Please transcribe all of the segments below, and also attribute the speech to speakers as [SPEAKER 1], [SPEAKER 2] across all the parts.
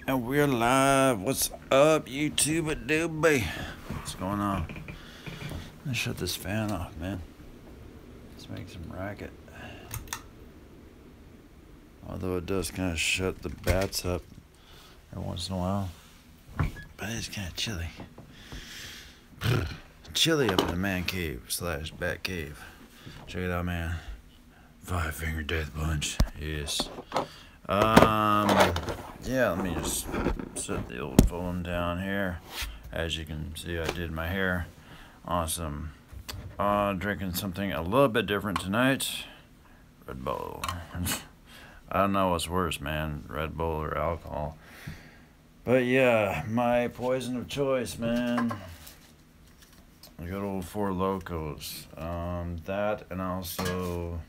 [SPEAKER 1] And we're live. What's up, YouTube? It do be. What's going on? Let me shut this fan off, man. Let's make some racket. Although it does kind of shut the bats up every once in a while. But it's kind of chilly. Chilly up in the man cave / bat cave. Check it out, man. 5-finger death punch. Yes. Yeah, let me just set the old phone down here. As you can see, I did my hair. Awesome. Drinking something a little bit different tonight. Red Bull. I don't know what's worse, man. Red Bull or alcohol. But yeah, my poison of choice, man. The good old Four Locos. That and also...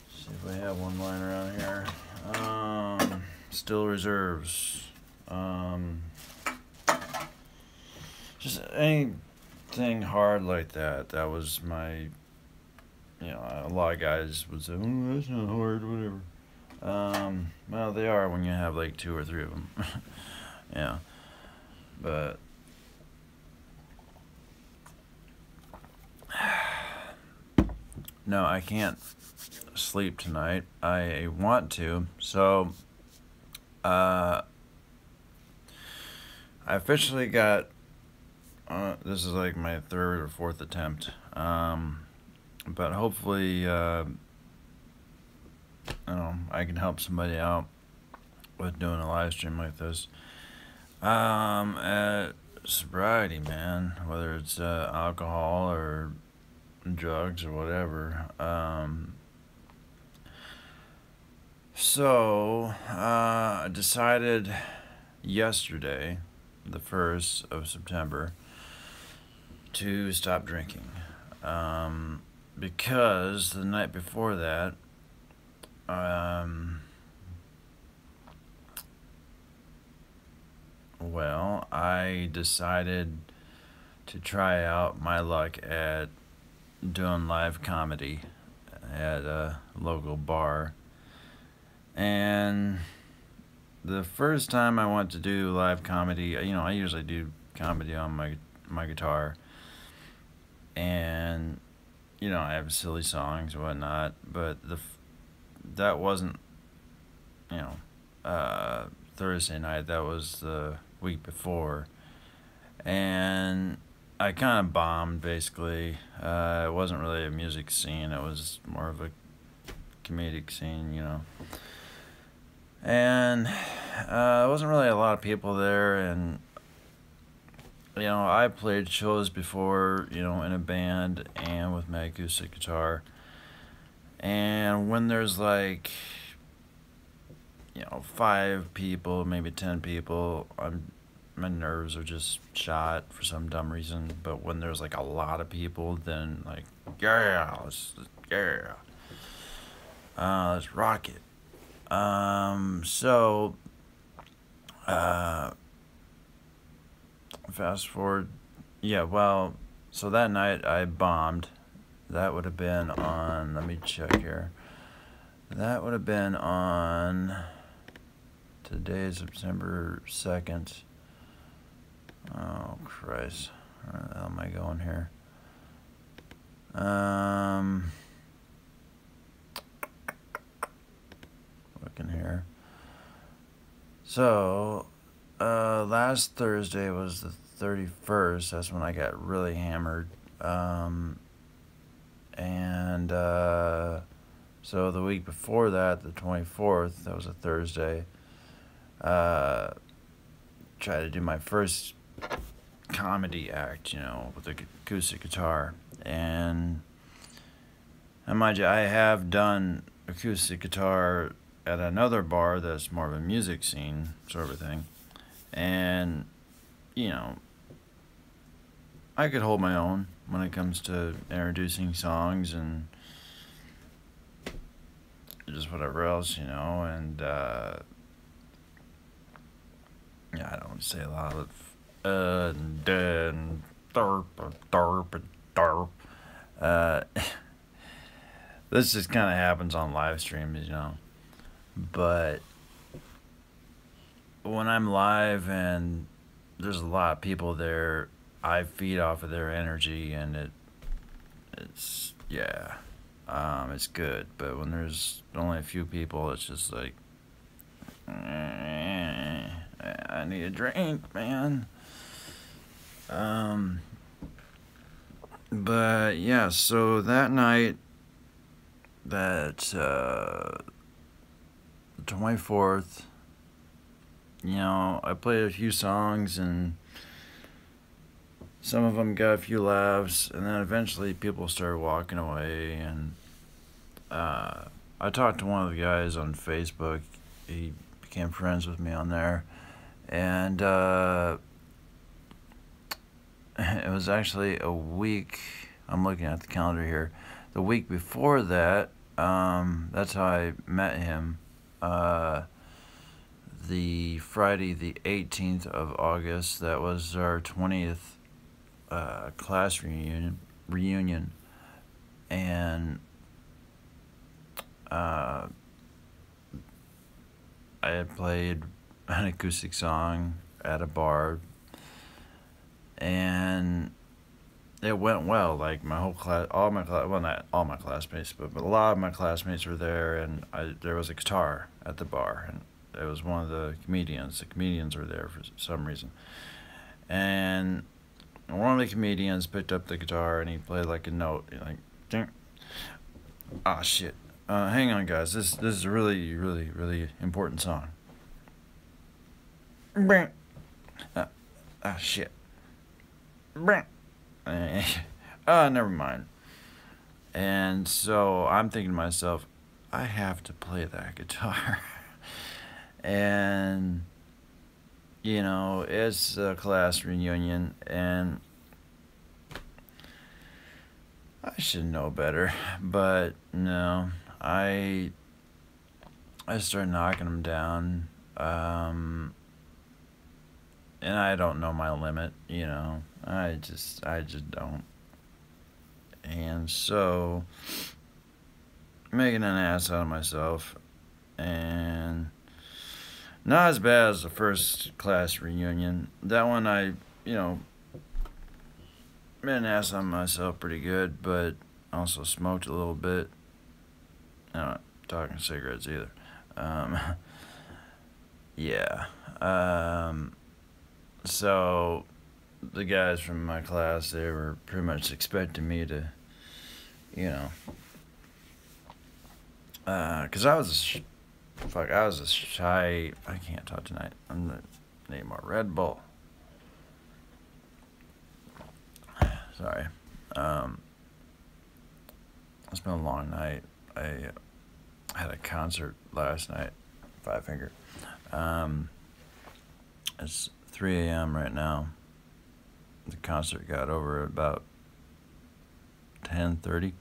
[SPEAKER 1] see if we have one lying around here. Still reserves. Just anything hard like that. That was my, a lot of guys would say, oh, that's not hard, whatever. Well, they are when you have like 2 or 3 of them. Yeah. But no, I can't sleep tonight. I want to, so I officially got this is like my 3rd or 4th attempt, but hopefully I can help somebody out with doing a live stream like this. At Sobriety, man, whether it's alcohol or drugs or whatever. So, I decided yesterday, the 1st of September, to stop drinking. Because the night before that, well, I decided to try out my luck at doing live comedy at a local bar. And the first time I went to do live comedy, I usually do comedy on my guitar. And, I have silly songs and whatnot. But that wasn't, Thursday night. That was the week before. And I kind of bombed, basically. It wasn't really a music scene. It was more of a comedic scene, And there wasn't really a lot of people there, and I played shows before, in a band and with my acoustic guitar. And when there's like 5 people, maybe 10 people, my nerves are just shot for some dumb reason. But when there's like a lot of people, then like let's rock it. So, fast forward, so that night I bombed. That would have been on, let me check here. That would have been on, today is September 2nd. Oh, Christ. Where the hell am I going here? Looking here. So, last Thursday was the 31st. That's when I got really hammered. So the week before that, the 24th, that was a Thursday, tried to do my first comedy act, with the acoustic guitar. And mind you, I have done acoustic guitar at another bar that's more of a music scene sort of a thing. And, I could hold my own when it comes to introducing songs and just whatever else, and I don't say a lot of and derp. This just kind of happens on live streams, But when I'm live and there's a lot of people there, I feed off of their energy, and it's yeah, it's good. But when there's only a few people, it's just like, I need a drink, man. But yeah, so that night, that 24th, I played a few songs, and some of them got a few laughs, and then eventually people started walking away, and I talked to one of the guys on Facebook. He became friends with me on there, and it was actually a week. I'm looking at the calendar here. The week before that, that's how I met him. The Friday, the 18th of August, that was our 20th class reunion, and I had played an acoustic song at a bar, and it went well. Like, my whole class, well, not all my classmates, but a lot of my classmates were there, and there was a guitar at the bar, and it was one of the comedians. The comedians were there for some reason, and one of the comedians picked up the guitar, and he played like a note, like, ding. Ah, shit. Hang on, guys. This is a really, really, really important song. Shit. Never mind. And so I'm thinking to myself, I have to play that guitar. And, it's a class reunion, and I should know better. But no, I started knocking them down. And I don't know my limit, I just don't. And so, making an ass out of myself, and not as bad as the first class reunion. That one I, made an ass out of myself pretty good, but also smoked a little bit. I'm not talking cigarettes either. Yeah. So the guys from my class, they were pretty much expecting me to, because I was a shy, I can't talk tonight. I'm gonna need more Red Bull. Sorry. It's been a long night. I had a concert last night, Five Finger. It's 3 a.m. right now. The concert got over at about 10:30.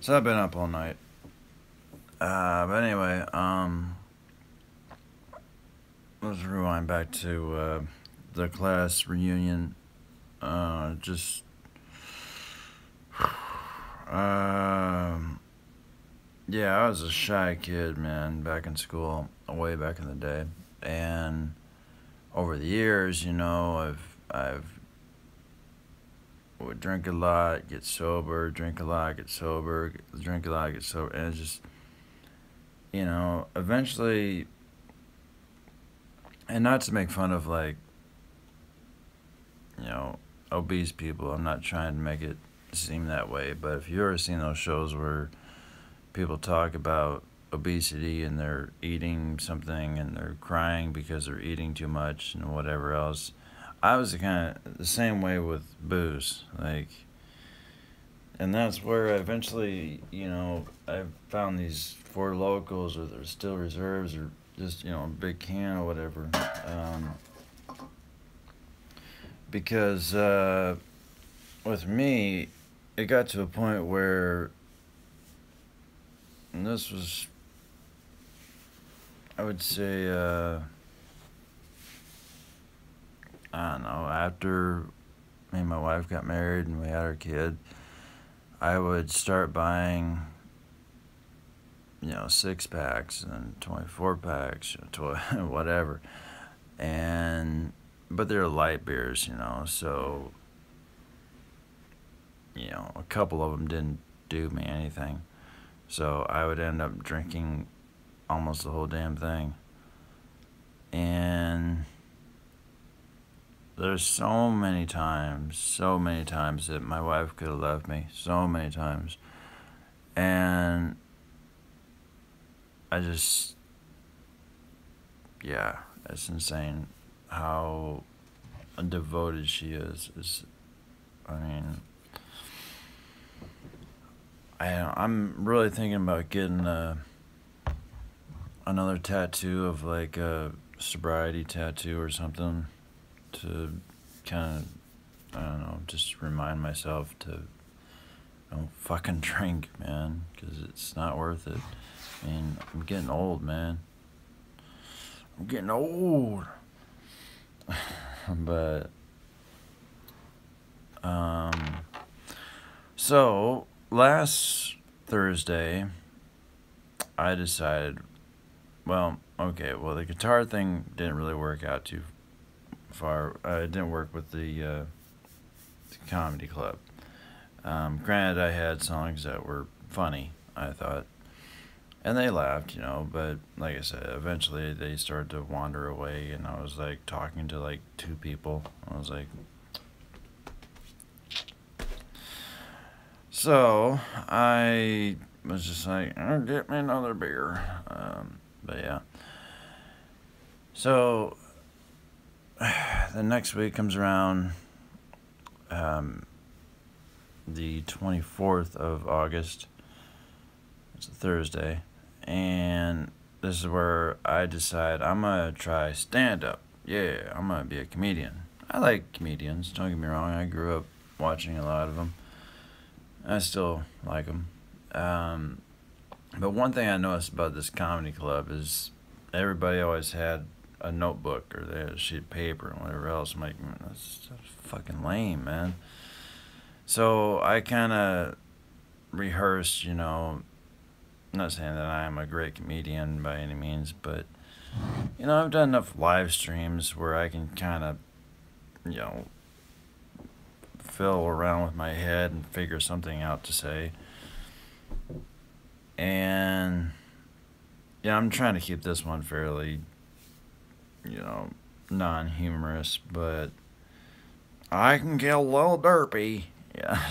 [SPEAKER 1] So I've been up all night. But anyway, let's rewind back to the class reunion. Yeah, I was a shy kid, man, back in school, way back in the day, and over the years, I've would drink a lot, get sober, drink a lot, get sober, drink a lot, get sober, and it's just, eventually, and not to make fun of, like, obese people. I'm not trying to make it seem that way, but if you've ever seen those shows where people talk about obesity and they're eating something and they're crying because they're eating too much and whatever else, I was the same way with booze, like, and that's where eventually, I found these Four Locals, or they're still reserves, or just, a big can or whatever, because with me, it got to a point where, and this was, I would say, I don't know, after me and my wife got married and we had our kid, I would start buying 6 packs and 24 packs, whatever. But they're light beers, so, a couple of them didn't do me anything. So I would end up drinking almost the whole damn thing. And there's so many times that my wife could have left me. So many times. And I just, yeah, it's insane how devoted she is. I'm really thinking about getting another tattoo of like a sobriety tattoo or something to kind of, I don't know, just remind myself to don't fucking drink, man, because it's not worth it. I'm getting old, man. I'm getting old. But, so last Thursday, I decided, the guitar thing didn't really work out too far. It didn't work with the comedy club. Granted, I had songs that were funny, I thought, and they laughed, but like I said, eventually they started to wander away, and I was like talking to like 2 people. I was like, so I was just like, oh, get me another beer. But yeah. So the next week comes around, the 24th of August. It's a Thursday. And this is where I decide I'm going to try stand-up. Yeah, I'm going to be a comedian. I like comedians, don't get me wrong. I grew up watching a lot of them. I still like them. But one thing I noticed about this comedy club is everybody always had a notebook or they had a sheet of paper and whatever else. I'm like, man, that's fucking lame, man. So I kind of rehearsed, I'm not saying that I am a great comedian by any means, but, I've done enough live streams where I can kind of, fiddle around with my head and figure something out to say. And yeah, I'm trying to keep this one fairly, non-humorous, but I can get a little derpy. Yeah.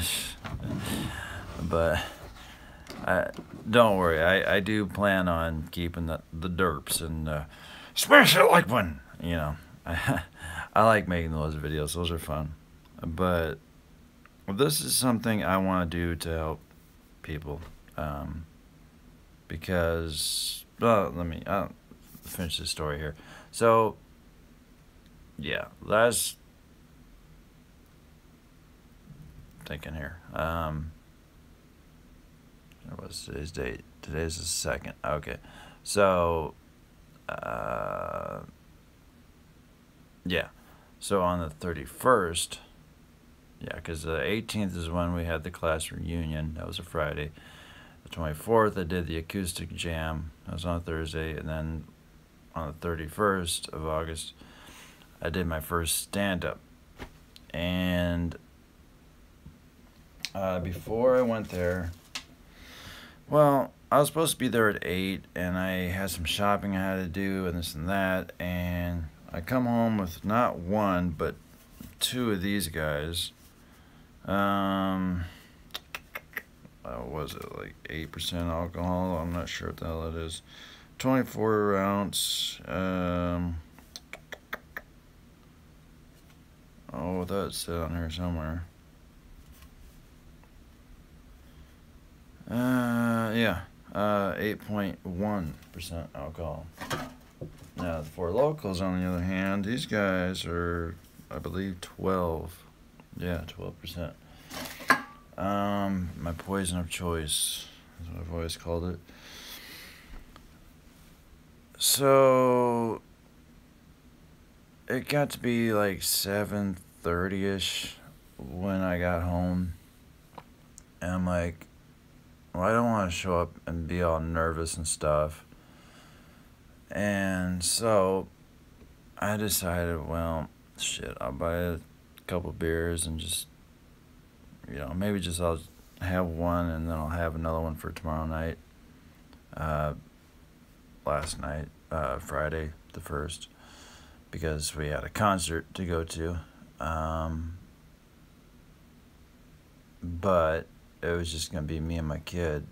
[SPEAKER 1] But don't worry, I do plan on keeping the derps and smash it like one. I like making those videos. Those are fun. But this is something I want to do to help people. Because, I'll finish this story here. So, yeah, thinking here. What's today's date? Today's the 2nd. Okay. So, yeah. So on the 31st, yeah, because the 18th is when we had the class reunion. That was a Friday. The 24th, I did the acoustic jam. That was on a Thursday. And then on the 31st of August, I did my first stand-up. And before I went there, I was supposed to be there at 8, and I had some shopping I had to do and this and that. And I come home with not one, but 2 of these guys. What was it, like 8% alcohol? I'm not sure what the hell it is. 24 ounce. That's on here somewhere. Yeah. 8.1% alcohol. Now, the Four Locals, on the other hand, these guys are, I believe, 12. Yeah, 12%. My poison of choice is what I've always called it. So it got to be like 7:30ish when I got home, and I'm like, well, I don't want to show up and be all nervous and stuff. And so I decided, well, shit, I'll buy a couple beers and just, maybe just I'll have one and then I'll have another one for tomorrow night. Last night, Friday the 1st, because we had a concert to go to. But it was just going to be me and my kid.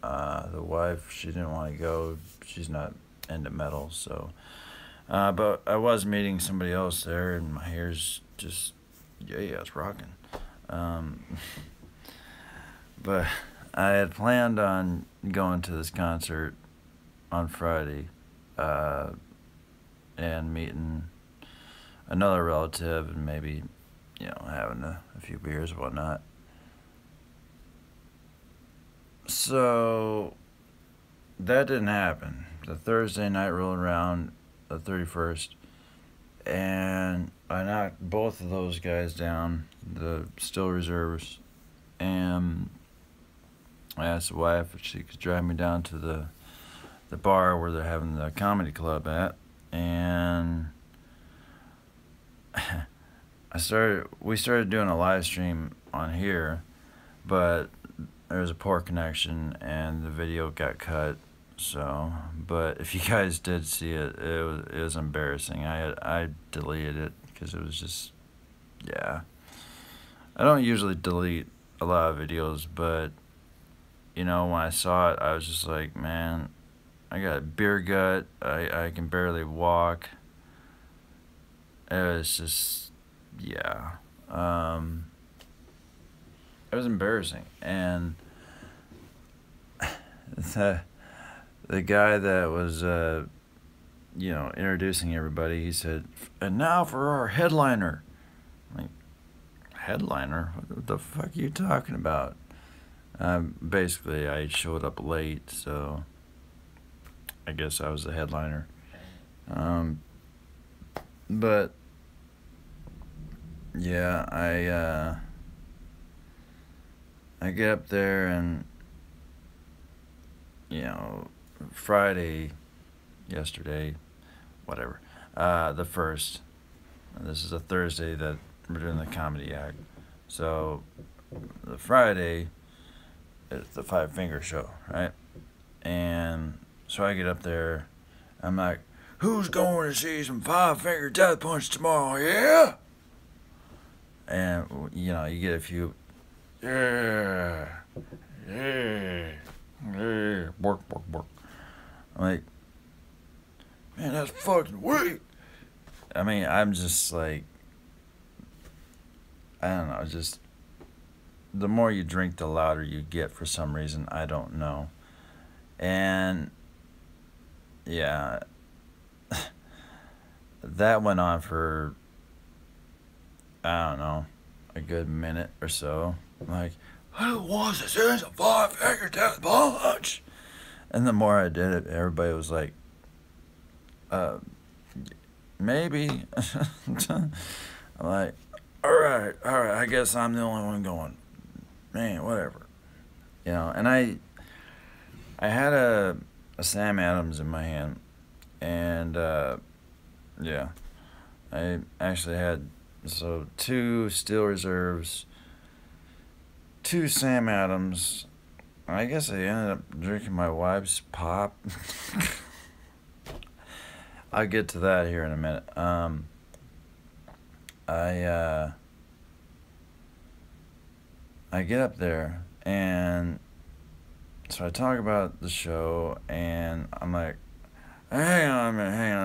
[SPEAKER 1] The wife, she didn't want to go. She's not into metal, so. But I was meeting somebody else there, and my hair's just, yeah, it's rocking. But I had planned on going to this concert on Friday, and meeting another relative and maybe, having a few beers and whatnot. So that didn't happen. The Thursday night rolled around, the 31st, and I knocked both of those guys down, the still reserves, and I asked the wife if she could drive me down to the bar where they're having the comedy club at, and we started doing a live stream on here, but there was a poor connection and the video got cut. So, but if you guys did see it, it was embarrassing. I deleted it because it was just, yeah. I don't usually delete a lot of videos, but when I saw it, I was just like, man, I got a beer gut. I can barely walk. It was just, yeah. It was embarrassing. And the guy that was, introducing everybody, he said, and now for our headliner. I'm like, headliner? What the fuck are you talking about? Basically, I showed up late, so I guess I was the headliner. But yeah, I get up there and Friday, yesterday, whatever, the 1st. This is a Thursday that we're doing the comedy act. So the Friday, it's the Five Finger Show, right? And so I get up there, I'm like, who's going to see some Five Finger Death Punch tomorrow, yeah? And, you get a few, yeah, bork. I'm like, man, that's fucking weak. I mean, I'm just like, I don't know, just, the more you drink, the louder you get for some reason. I don't know. And, yeah, that went on for, I don't know, a good minute or so. I'm like, who wants to see some Five Finger Death Punch? And the more I did it, everybody was like, maybe. I'm like, all right, I guess I'm the only one going. Man, whatever. And I had a Sam Adams in my hand, and yeah, I actually had 2 Steel Reserves, 2 Sam Adams. I guess I ended up drinking my wife's pop. I'll get to that here in a minute. I get up there, and so I talk about the show, and I'm like, hang on a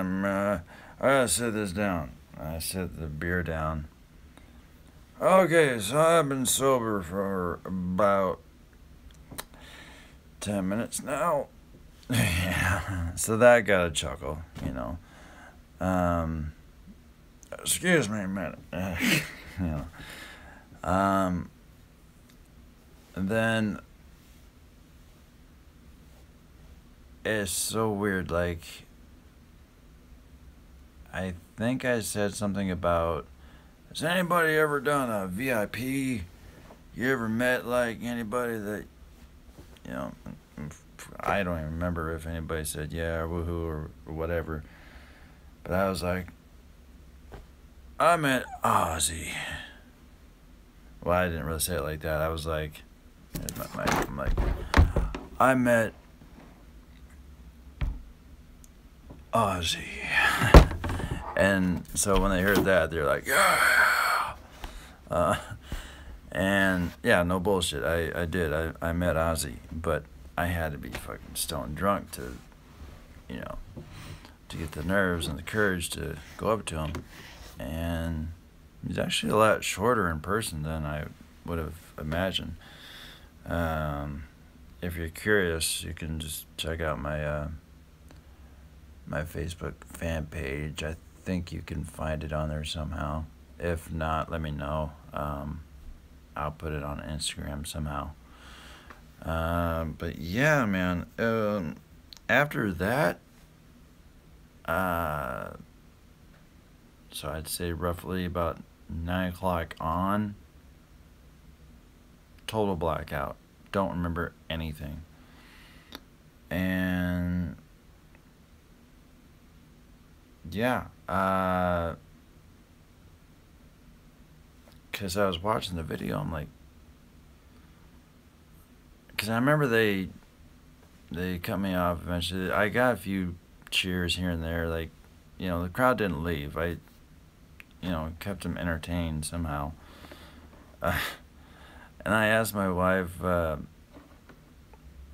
[SPEAKER 1] minute, I gotta sit this down. I set the beer down. Okay, so I've been sober for about 10 minutes now. Yeah, so that got a chuckle, excuse me a minute. And then it's so weird, like, I think I said something about, has anybody ever done a VIP? You ever met, like, anybody that you know, I don't even remember if anybody said yeah or woohoo or whatever. But I was like, I met Ozzy. Well, I didn't really say it like that. I was like, I'm like, I met Ozzy. And so when they heard that, they're like, yeah. And yeah, no bullshit. I did. I met Ozzy, but I had to be fucking stone drunk to, you know, to get the nerves and the courage to go up to him. And he's actually a lot shorter in person than I would have imagined. If you're curious, you can just check out my my Facebook fan page. I think you can find it on there somehow. If not, let me know. I'll put it on Instagram somehow. But yeah, man. After that, so I'd say roughly about 9 o'clock on, total blackout. Don't remember anything. And yeah, because I was watching the video, I'm like, because I remember they cut me off eventually. I got a few cheers here and there, like, you know, the crowd didn't leave. I, you know, kept them entertained somehow. And I asked my wife what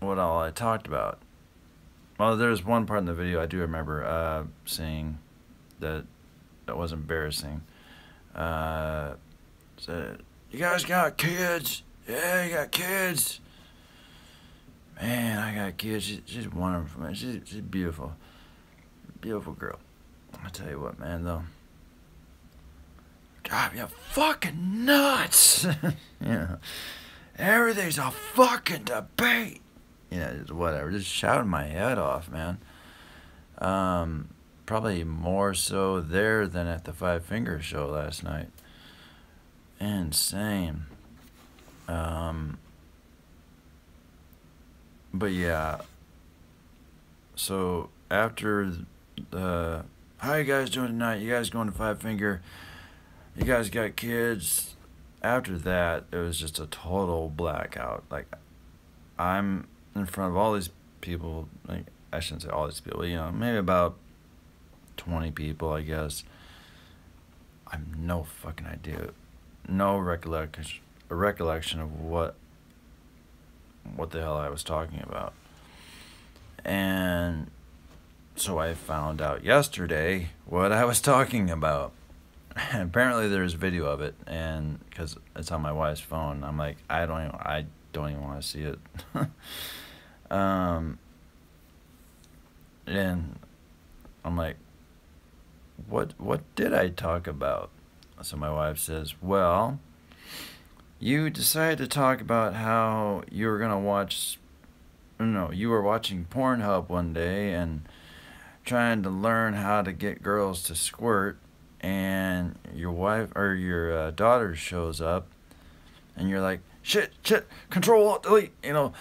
[SPEAKER 1] all I talked about. Well, there's one part in the video I do remember saying that was embarrassing. Said, "You guys got kids? Yeah, you got kids." Man, I got kids. She's wonderful, man. She's beautiful. Beautiful girl. I'll tell you what, man, though. God, you're fucking nuts. You know, everything's a fucking debate. You know, just whatever. Just shouting my head off, man. Probably more so there than at the Five Finger show last night. Insane. But yeah. So after the, how you guys doing tonight? You guys going to Five Finger? You guys got kids? After that, it was just a total blackout. Like, I'm in front of all these people. Like, I shouldn't say all these people. You know, maybe about 20 people, I guess. I have no fucking idea. No recollection of what the hell I was talking about. And so I found out yesterday what I was talking about. Apparently there's video of it, and because it's on my wife's phone, I'm like, I don't even want to see it. And I'm like, what did I talk about? So my wife says, well, you decided to talk about how you were gonna you were watching Pornhub one day and trying to learn how to get girls to squirt, and your wife or your daughter shows up, and you're like, shit, control alt delete, you know,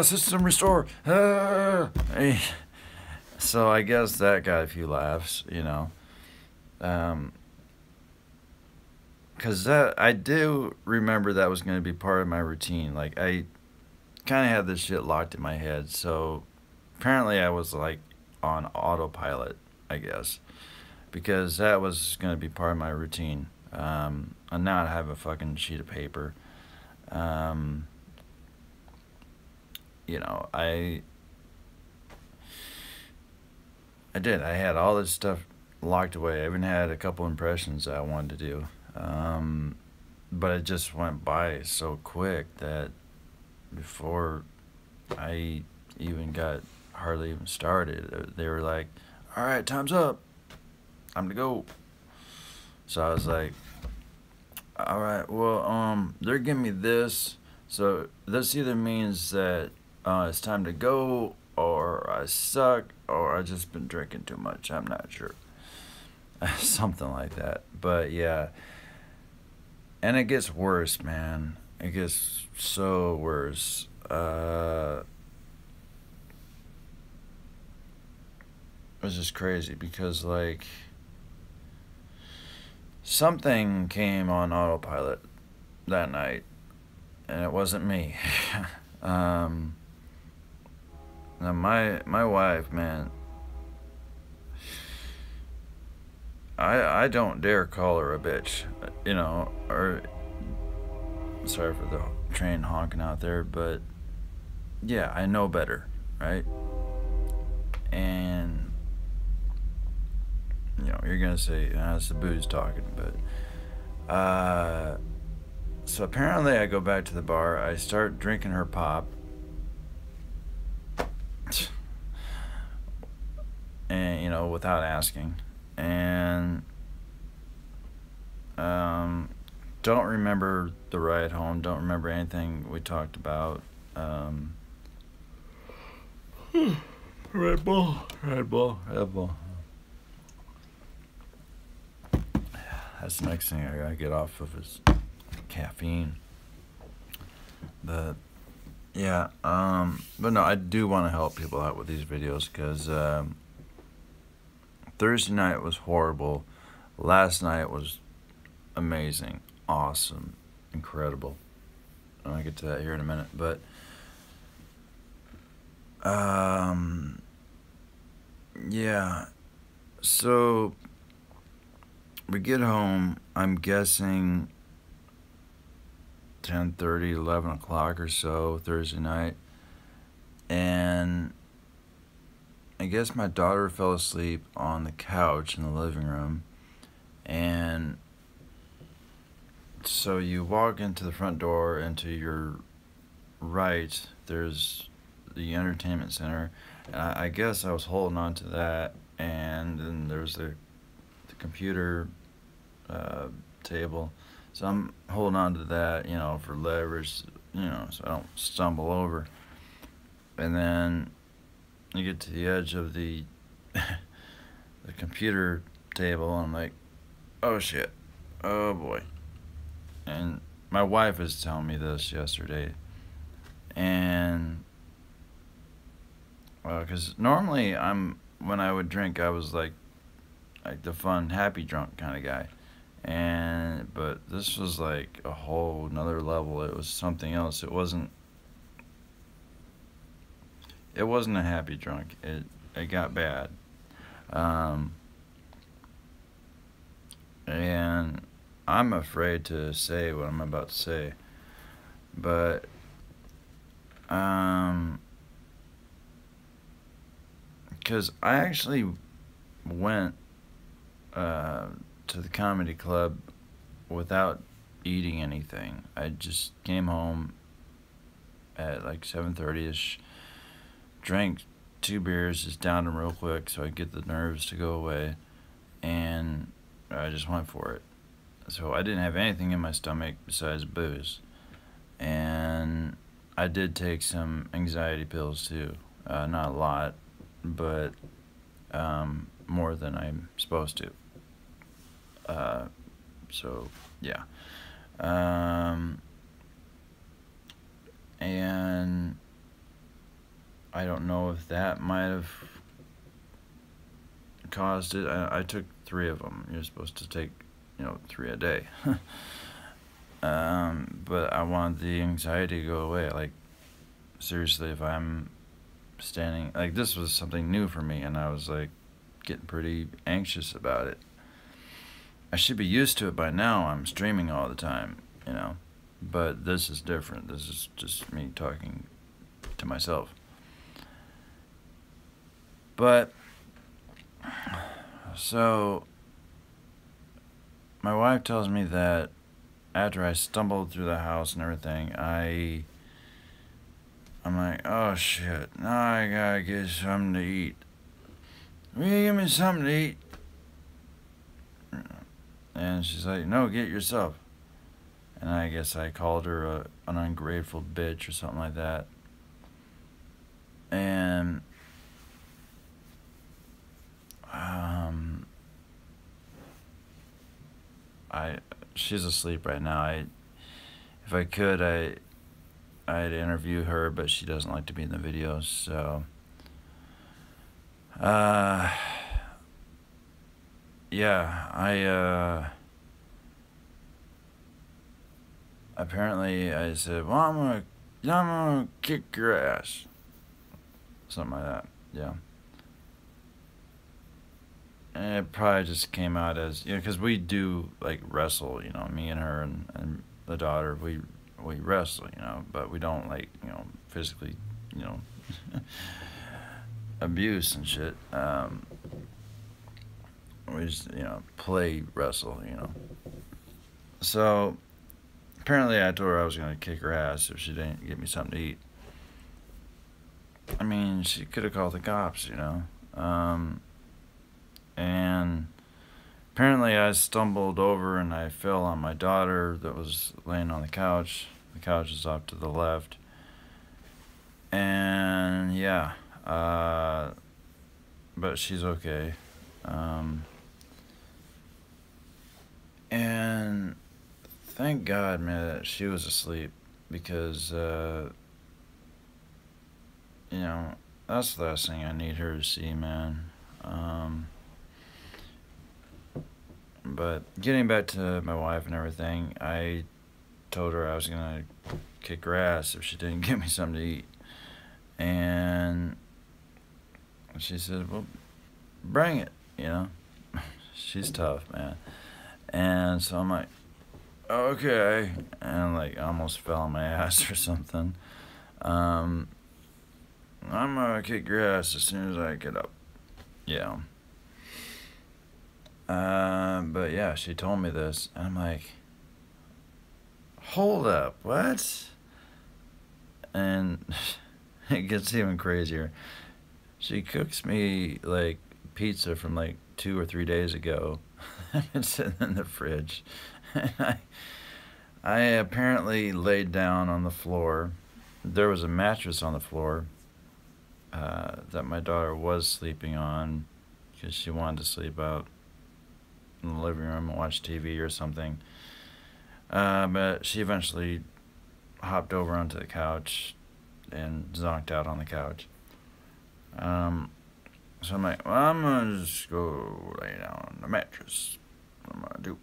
[SPEAKER 1] system restore, So I guess that got a few laughs, you know, because I do remember that was going to be part of my routine. Like, I kind of had this shit locked in my head, so apparently I was like on autopilot, I guess, because that was going to be part of my routine. And now I have a fucking sheet of paper. You know, I had all this stuff locked away. I even had a couple impressions that I wanted to do. But it just went by so quick that before I even got hardly even started, they were like, all right, time's up. I'm to go. So I was like, all right, well, they're giving me this. So this either means that it's time to go, or I suck, or I just been drinking too much. I'm not sure. Something like that. But yeah. And it gets worse, man. It gets so worse. it was just crazy because, like, something came on autopilot that night, and it wasn't me. Now my wife, man, I don't dare call her a bitch, or sorry for the train honking out there, but yeah, I know better, right? And you're gonna say it's the booze talking, but so apparently I go back to the bar, I start drinking her pop, and without asking, and don't remember the ride home, don't remember anything we talked about. Red Bull. That's the next thing I gotta get off of is caffeine. But yeah, but no, I do want to help people out with these videos because Thursday night was horrible. Last night was amazing, awesome, incredible. I'll get to that here in a minute, but yeah. So we get home, I'm guessing 10:30, 11 o'clock or so Thursday night, and I guess my daughter fell asleep on the couch in the living room, and so you walk into the front door, and to your right there's the entertainment center, and I guess I was holding on to that, and then there's the computer table, so I'm holding on to that, for leverage, so I don't stumble over. And then you get to the edge of the the computer table, and I'm like, oh shit, oh boy. And my wife was telling me this yesterday, and because normally when I would drink, I was like the fun, happy drunk kind of guy, but this was like a whole another level. It was something else. It wasn't a happy drunk. It got bad, and I'm afraid to say what I'm about to say, but because I actually went to the comedy club without eating anything. I just came home at like 7:30ish, drank 2 beers, just downed them real quick so I get the nerves to go away, and I just went for it. So I didn't have anything in my stomach besides booze, and I did take some anxiety pills too. Not a lot, but more than I'm supposed to. So yeah. And I don't know if that might have caused it. I took 3 of them. You're supposed to take 3 a day. But I wanted the anxiety to go away. Like, seriously, if I'm standing, like, this was something new for me, and I was like getting pretty anxious about it. I should be used to it by now. I'm streaming all the time, but this is different. This is just me talking to myself. But so my wife tells me that after I stumbled through the house and everything, I'm like, oh shit, now I gotta get something to eat. Will you give me something to eat? And she's like, no, get it yourself. And I guess I called her an ungrateful bitch or something like that. And she's asleep right now. If I could, I'd interview her, but she doesn't like to be in the videos, so yeah, apparently I said, well, I'm gonna kick your ass, something like that. Yeah. And it probably just came out as, because we do like wrestle, me and her and the daughter, we wrestle, but we don't like, physically, you know, abuse and shit. We just, play wrestle, So apparently I told her I was gonna kick her ass if she didn't get me something to eat. I mean, she could have called the cops, and apparently I stumbled over and I fell on my daughter that was laying on the couch. The couch is off to the left. And yeah, but she's okay. And thank God, man, that she was asleep, because, that's the last thing I need her to see, man. But getting back to my wife and everything, I told her I was gonna kick her ass if she didn't give me something to eat. And she said, well, bring it, She's tough, man. And so I'm like, okay. And like, I almost fell on my ass or something. I'm gonna kick your ass as soon as I get up. Yeah. But yeah, she told me this, and I'm like, hold up, what? And it gets even crazier. She cooks me like pizza from like 2 or 3 days ago. It's sitting in the fridge. And I apparently laid down on the floor. There was a mattress on the floor that my daughter was sleeping on, because she wanted to sleep out in the living room and watch TV or something. But she eventually hopped over onto the couch and zonked out on the couch. So I'm like, well, I'm gonna just go lay down on the mattress. What am I gonna do?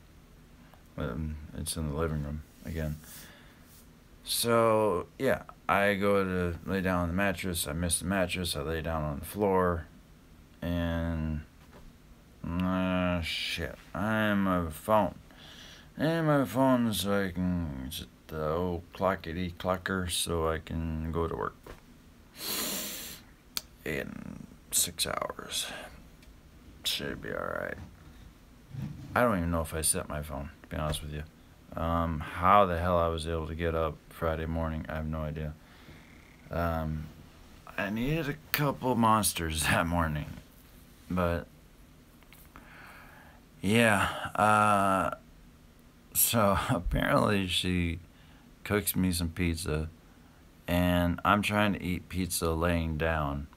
[SPEAKER 1] It's in the living room again. So yeah, I go to lay down on the mattress. I miss the mattress. I lay down on the floor, and shit, I'm my phone. And my phone, so I can set the old clockety clocker so I can go to work in 6 hours. Should be alright. I don't even know if I set my phone, to be honest with you. How the hell I was able to get up Friday morning, I have no idea. I needed a couple monsters that morning, but yeah, so apparently she cooks me some pizza, and I'm trying to eat pizza laying down.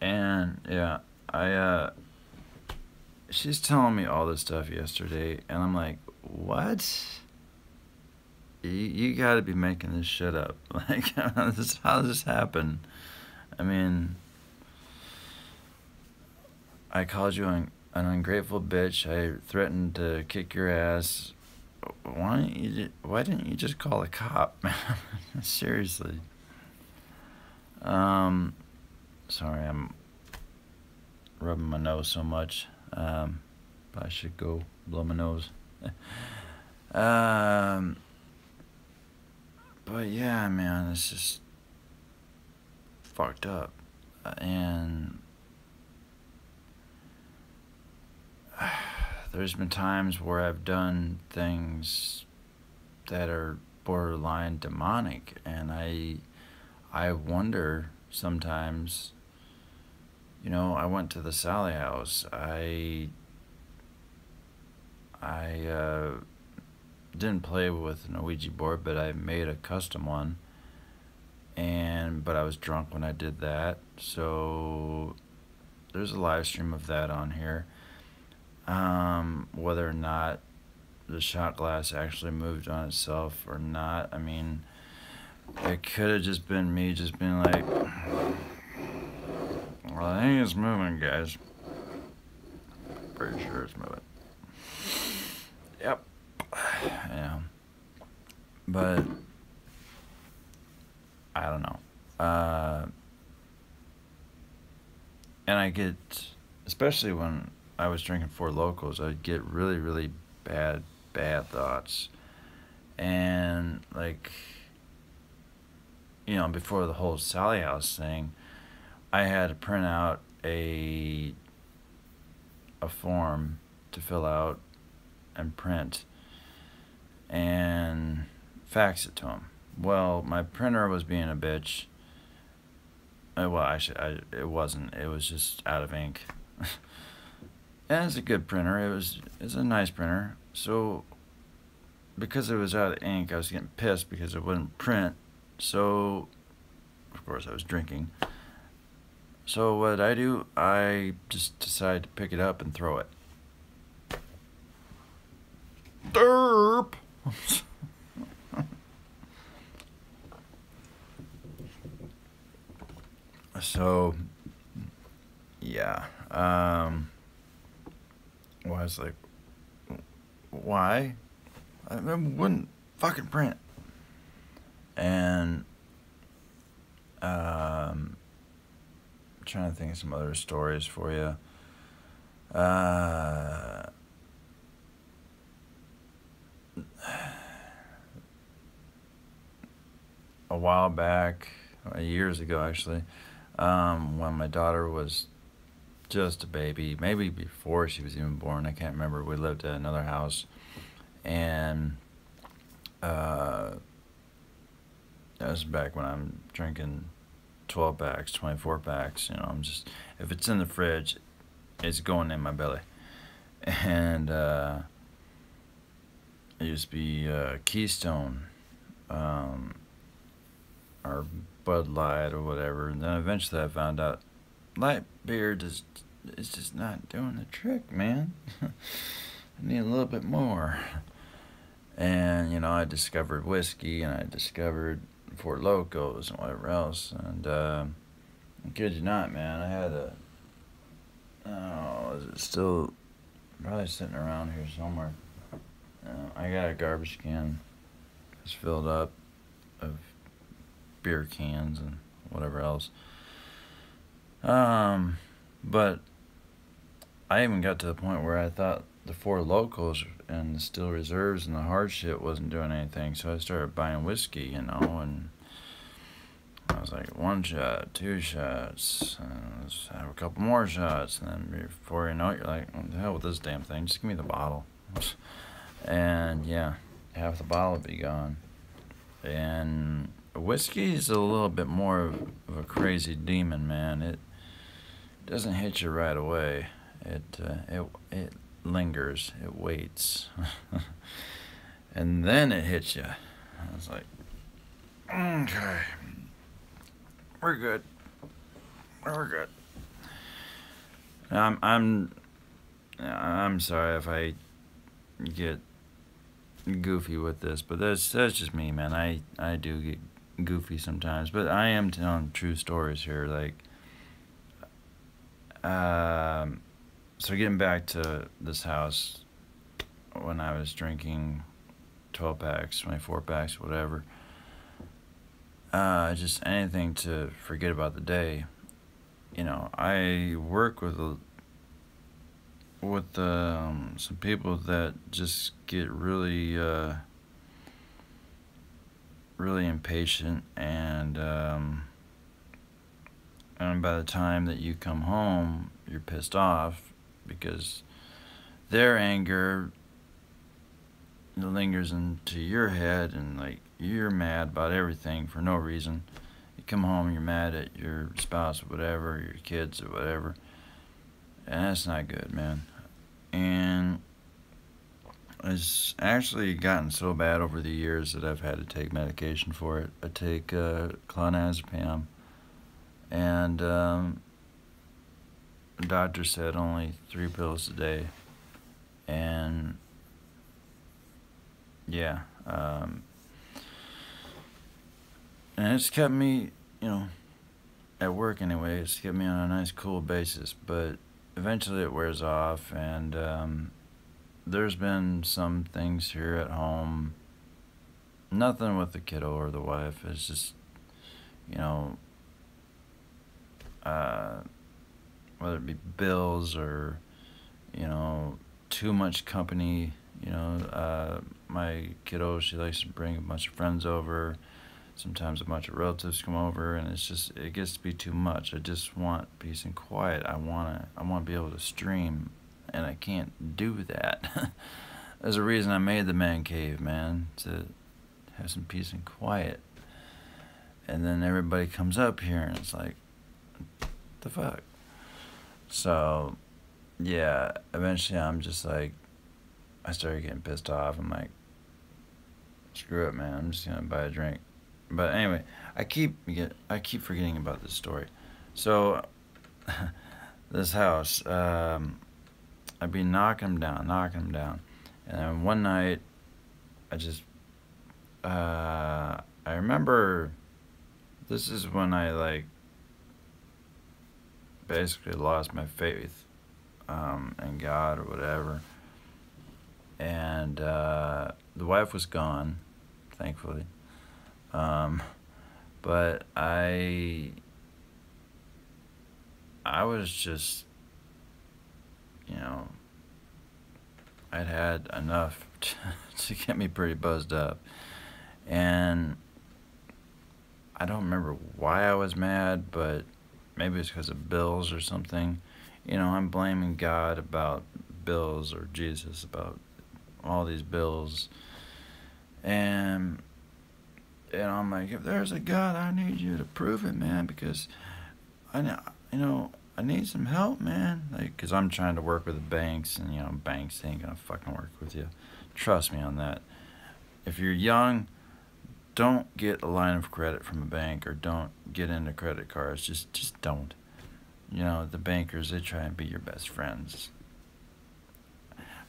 [SPEAKER 1] And yeah, she's telling me all this stuff yesterday, and I'm like, what? You gotta be making this shit up. Like, how does this happen? I mean, I called you an ungrateful bitch. I threatened to kick your ass. Why didn't you just call a cop, man? Seriously. Sorry, I'm rubbing my nose so much. I should go blow my nose. But yeah, man, it's just fucked up. And there's been times where I've done things that are borderline demonic, and I wonder sometimes, I went to the Sally house. I didn't play with an Ouija board, but I made a custom one, but I was drunk when I did that, so there's a live stream of that on here. Whether or not the shot glass actually moved on itself or not. I mean, it could have just been me just being like, well, I think it's moving, guys. Pretty sure it's moving. Yep. Yeah. But I don't know. And I get, especially when I was drinking Four Locals, I'd get really, really bad thoughts. And like, you know, before the whole Sally House thing, I had to print out a form to fill out and print and fax it to him. Well, my printer was being a bitch. Well, actually, it wasn't. It was just out of ink. And it's a good printer. It's a nice printer. So, because it was out of ink, I was getting pissed because it wouldn't print. So, of course, I was drinking. So what did I do? I just decided to pick it up and throw it. Derp! So, yeah. Well, I was like, why? I wouldn't fucking print. And, trying to think of some other stories for you. A while back, years ago actually, when my daughter was just a baby, maybe before she was even born, I can't remember. We lived at another house, and that was back when I'm drinking 12 packs, 24 packs. You know, I'm just, if it's in the fridge, it's going in my belly. And it used to be Keystone, or Bud Light or whatever. And then eventually I found out light beer is just not doing the trick, man. I need a little bit more. And, you know, I discovered whiskey, and I discovered Four Locos and whatever else. And I kid you not, man, I had is it still probably sitting around here somewhere? I got a garbage can that's filled up of beer cans and whatever else. But I even got to the point where I thought the Four Locals and the Still Reserves and the hard shit wasn't doing anything, so I started buying whiskey, you know, and I was like, 1 shot, 2 shots, and let's have a couple more shots, and then before you know it, you're like, what the hell with this damn thing, just give me the bottle. And yeah, half the bottle would be gone. And whiskey is a little bit more of a crazy demon, man. It doesn't hit you right away. It lingers. It waits. And then it hits you. I was like, okay, we're good. We're good. I'm sorry if I get goofy with this, but that's just me, man. I do get goofy sometimes, but I am telling true stories here. Like, so getting back to this house, when I was drinking 12 packs, 24 packs, whatever, just anything to forget about the day. You know, I work with some people that just get really really impatient, and by the time that you come home, you're pissed off because their anger lingers into your head, and like you're mad about everything for no reason. You come home, you're mad at your spouse or whatever, your kids or whatever, and that's not good, man. And it's actually gotten so bad over the years that I've had to take medication for it. I take clonazepam, and the doctor said only 3 pills a day, and yeah, and it's kept me, at work anyway. It's kept me on a nice, cool basis. But eventually, it wears off, and there's been some things here at home. Nothing with the kiddo or the wife. It's just, you know, uh, whether it be bills or, too much company. My kiddo, she likes to bring a bunch of friends over. Sometimes a bunch of relatives come over, and it gets to be too much. I just want peace and quiet. I want to be able to stream, and I can't do that. There's a reason I made the man cave, man, to have some peace and quiet. And then everybody comes up here, and it's like, what the fuck? So, yeah, eventually I'm just like, I started getting pissed off. I'm like, screw it, man. I'm just gonna buy a drink. But anyway, I keep forgetting about this story. So, this house, I'd be knocking them down, and then one night, I remember, this is when I basically lost my faith, in God or whatever, and the wife was gone, thankfully. But I was just, I'd had enough to get me pretty buzzed up. And I don't remember why I was mad, but maybe it's because of bills or something. I'm blaming God about bills, or Jesus about all these bills. And I'm like, if there's a God, I need you to prove it, man, because I need some help, man. Because I'm trying to work with the banks, and banks ain't gonna fucking work with you. Trust me on that. If you're young, don't get a line of credit from a bank, or don't get into credit cards. Just don't. The bankers, they try and be your best friends.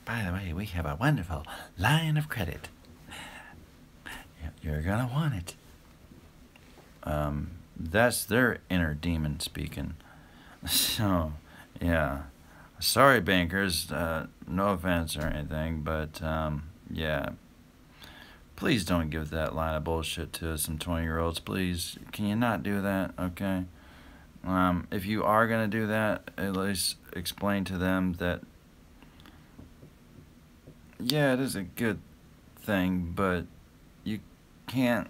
[SPEAKER 1] By the way, we have a wonderful line of credit. You're gonna want it. That's their inner demon speaking. So, yeah. Sorry, bankers. No offense or anything, but yeah. Please don't give that line of bullshit to some 20-year-olds. Please, can you not do that? Okay. If you are gonna do that, at least explain to them that, yeah, it is a good thing, but you can't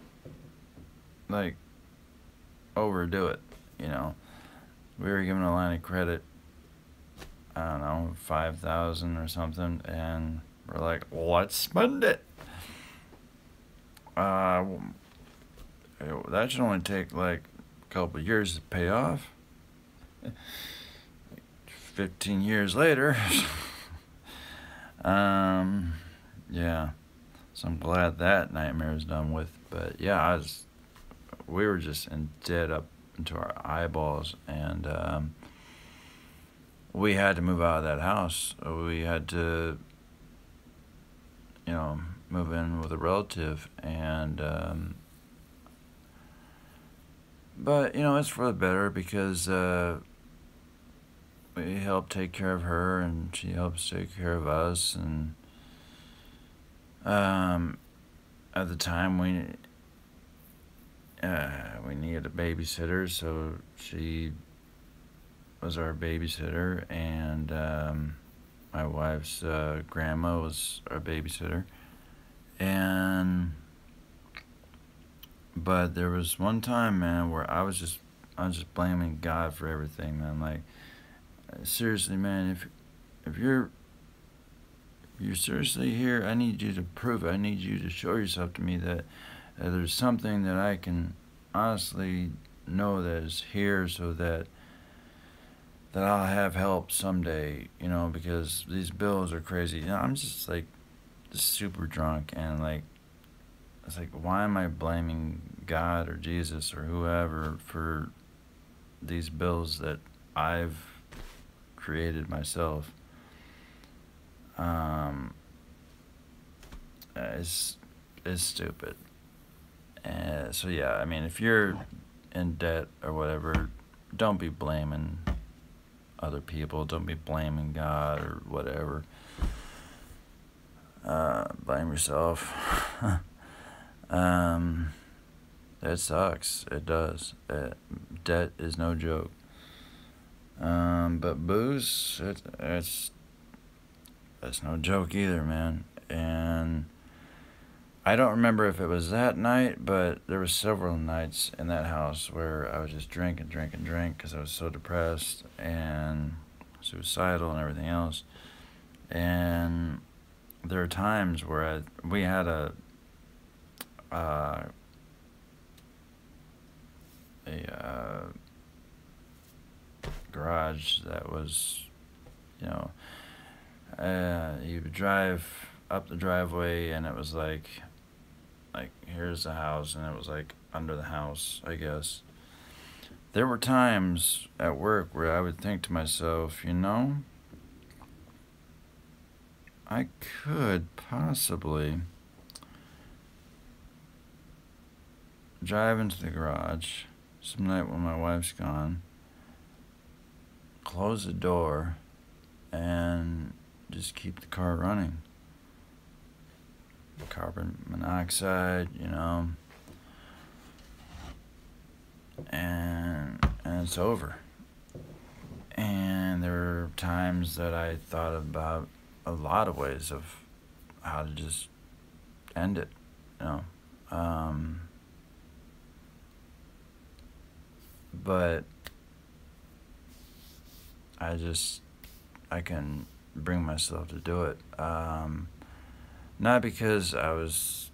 [SPEAKER 1] overdo it. We were given a line of credit, I don't know, 5,000 or something, and we're like, let's spend it. That should only take a couple of years to pay off. 15 years later. Yeah. So I'm glad that nightmare is done with. But yeah, we were just in debt up into our eyeballs, and we had to move out of that house. We had to, move in with a relative, and but it's for the better, because we help take care of her, and she helps take care of us, and at the time we needed a babysitter, so she was our babysitter, and my wife's grandma was our babysitter, but there was one time, man, where I was just blaming God for everything, man. Seriously, man, if you're seriously here, I need you to prove it. I need you to show yourself to me that there's something that I can honestly know that is here, so that I'll have help someday, because these bills are crazy. I'm just super drunk, and it's why am I blaming God or Jesus or whoever for these bills that I've created myself? is stupid. And so yeah, I mean, if you're in debt or whatever, don't be blaming other people. Don't be blaming God or whatever. Blame yourself. It sucks. It does. Debt is no joke. But booze, it's no joke either, man. And I don't remember if it was that night, but there were several nights in that house where I was just drink because I was so depressed and suicidal and everything else. And there are times where we had a garage that was, you would drive up the driveway and it was like here's the house, and it was like under the house, I guess. There were times at work where I would think to myself, I could possibly drive into the garage some night when my wife's gone, close the door, and just keep the car running. Carbon monoxide, and it's over. And there were times that I thought about a lot of ways of how to just end it, but I can bring myself to do it. Not because I was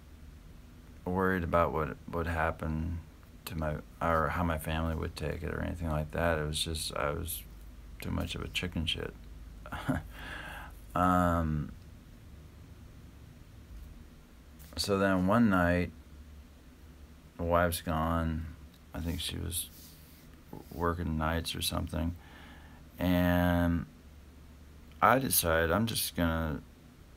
[SPEAKER 1] worried about what would happen to or how my family would take it or anything like that. It was just I was too much of a chicken shit. So then one night, the wife's gone. I think she was working nights or something. And I decided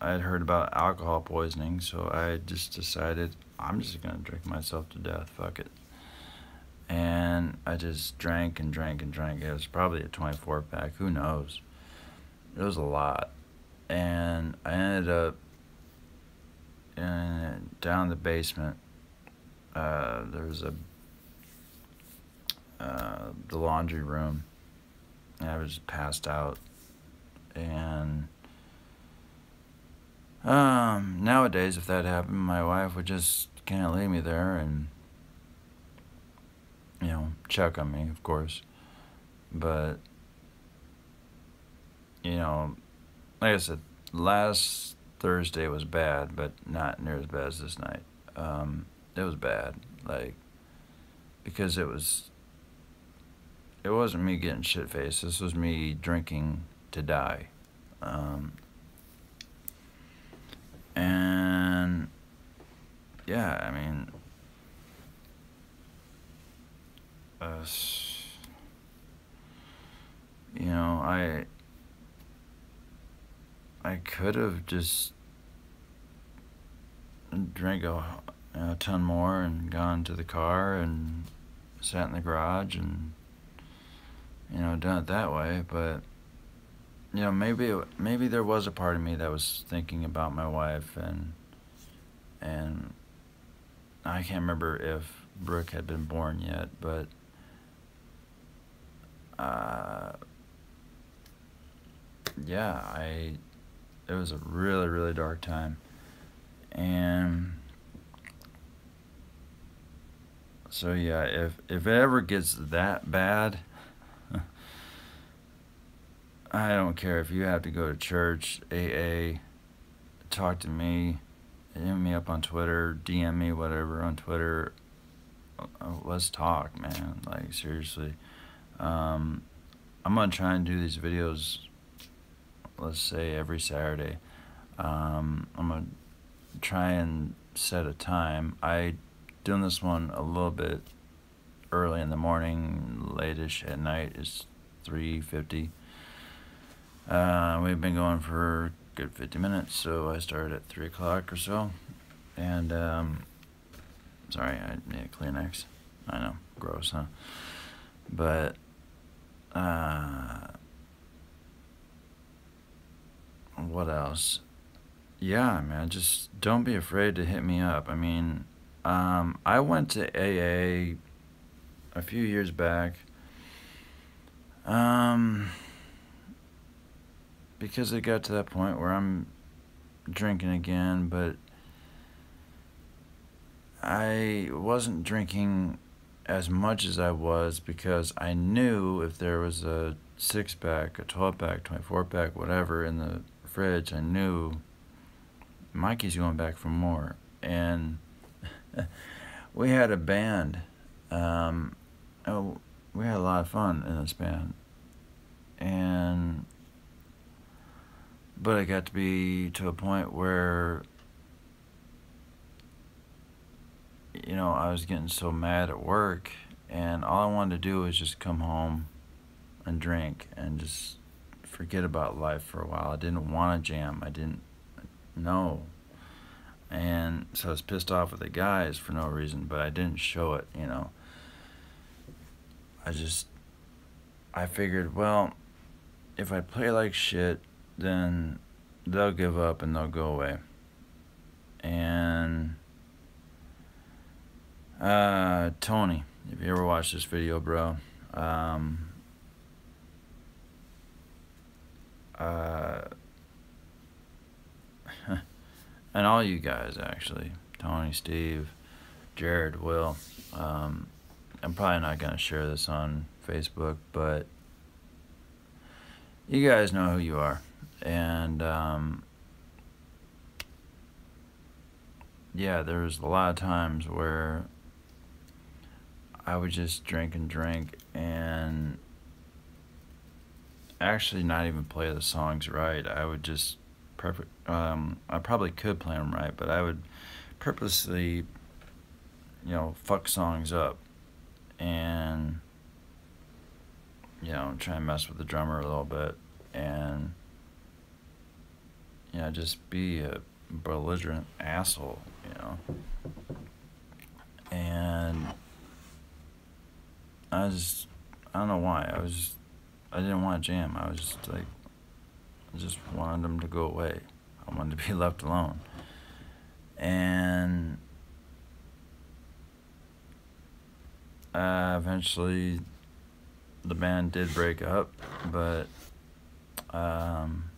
[SPEAKER 1] I had heard about alcohol poisoning, so I just decided I'm just going to drink myself to death. Fuck it. And I just drank and drank and drank. It was probably a 24-pack. Who knows? It was a lot. And I ended up down in the basement. There was the laundry room. And I was passed out. And nowadays, if that happened, my wife would just can't leave me there and, check on me, of course. But, like I said, last Thursday was bad, but not near as bad as this night. It was bad, because it wasn't me getting shit-faced. This was me drinking to die. And yeah, I mean, I could have just drank a ton more and gone to the car and sat in the garage and done it that way. But maybe there was a part of me that was thinking about my wife, and I can't remember if Brooke had been born yet, but it was a really, really dark time. And so yeah, if it ever gets that bad, I don't care if you have to go to church, AA, talk to me, hit me up on Twitter, DM me, whatever, on Twitter. Let's talk, man. Seriously. I'm going to try and do these videos, let's say, every Saturday. I'm going to try and set a time. I doing this one a little bit early in the morning, late-ish at night. It's 3:50. We've been going for a good 50 minutes, so I started at 3 o'clock or so. And, sorry, I need a Kleenex. I know, gross, huh? But, what else? Yeah, man, just don't be afraid to hit me up. I mean, I went to AA a few years back, because it got to that point where I'm drinking again, but I wasn't drinking as much as I was because I knew if there was a 6-pack, a 12-pack, 24-pack, whatever in the fridge, I knew Mikey's going back for more. And we had a band. We had a lot of fun in this band. But it got to be to a point where, you know, I was getting so mad at work, and all I wanted to do was just come home and drink and just forget about life for a while. I didn't want to jam. I didn't know. And so I was pissed off with the guys for no reason, but I didn't show it, you know. I figured, well, if I play like shit, then they'll give up and they'll go away. And Tony, if you ever watched this video, bro, and all you guys, actually, Tony, Steve, Jared, Will, I'm probably not going to share this on Facebook, but you guys know who you are. And yeah, there was a lot of times where I would just drink and actually not even play the songs right. I would just I probably could play them right, but I would purposely, you know, fuck songs up and, you know, try and mess with the drummer a little bit and, you know, just be a belligerent asshole, you know. And I don't know why. I didn't want to jam. I just wanted them to go away. I wanted to be left alone. And eventually the band did break up, but I'm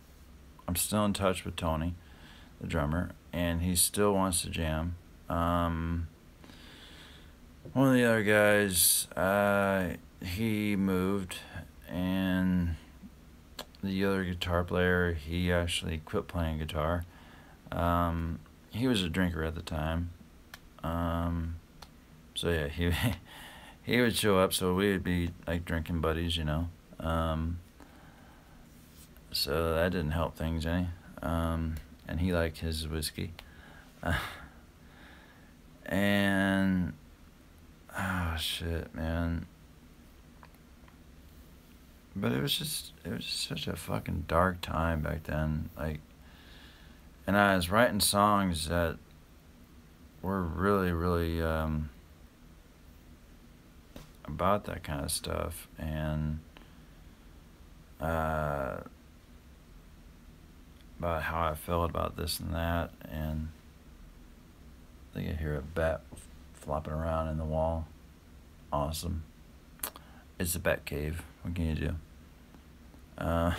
[SPEAKER 1] still in touch with Tony, the drummer, and he still wants to jam. One of the other guys, he moved, and the other guitar player, he actually quit playing guitar. He was a drinker at the time. So yeah, he would show up, so we would be like drinking buddies, you know. So that didn't help things any. And he liked his whiskey. And oh shit, man. But it was just such a fucking dark time back then. Like, and I was writing songs that were really, really about that kind of stuff, and about how I felt about this and that. And I think I hear a bat flopping around in the wall. Awesome. It's a bat cave. What can you do? And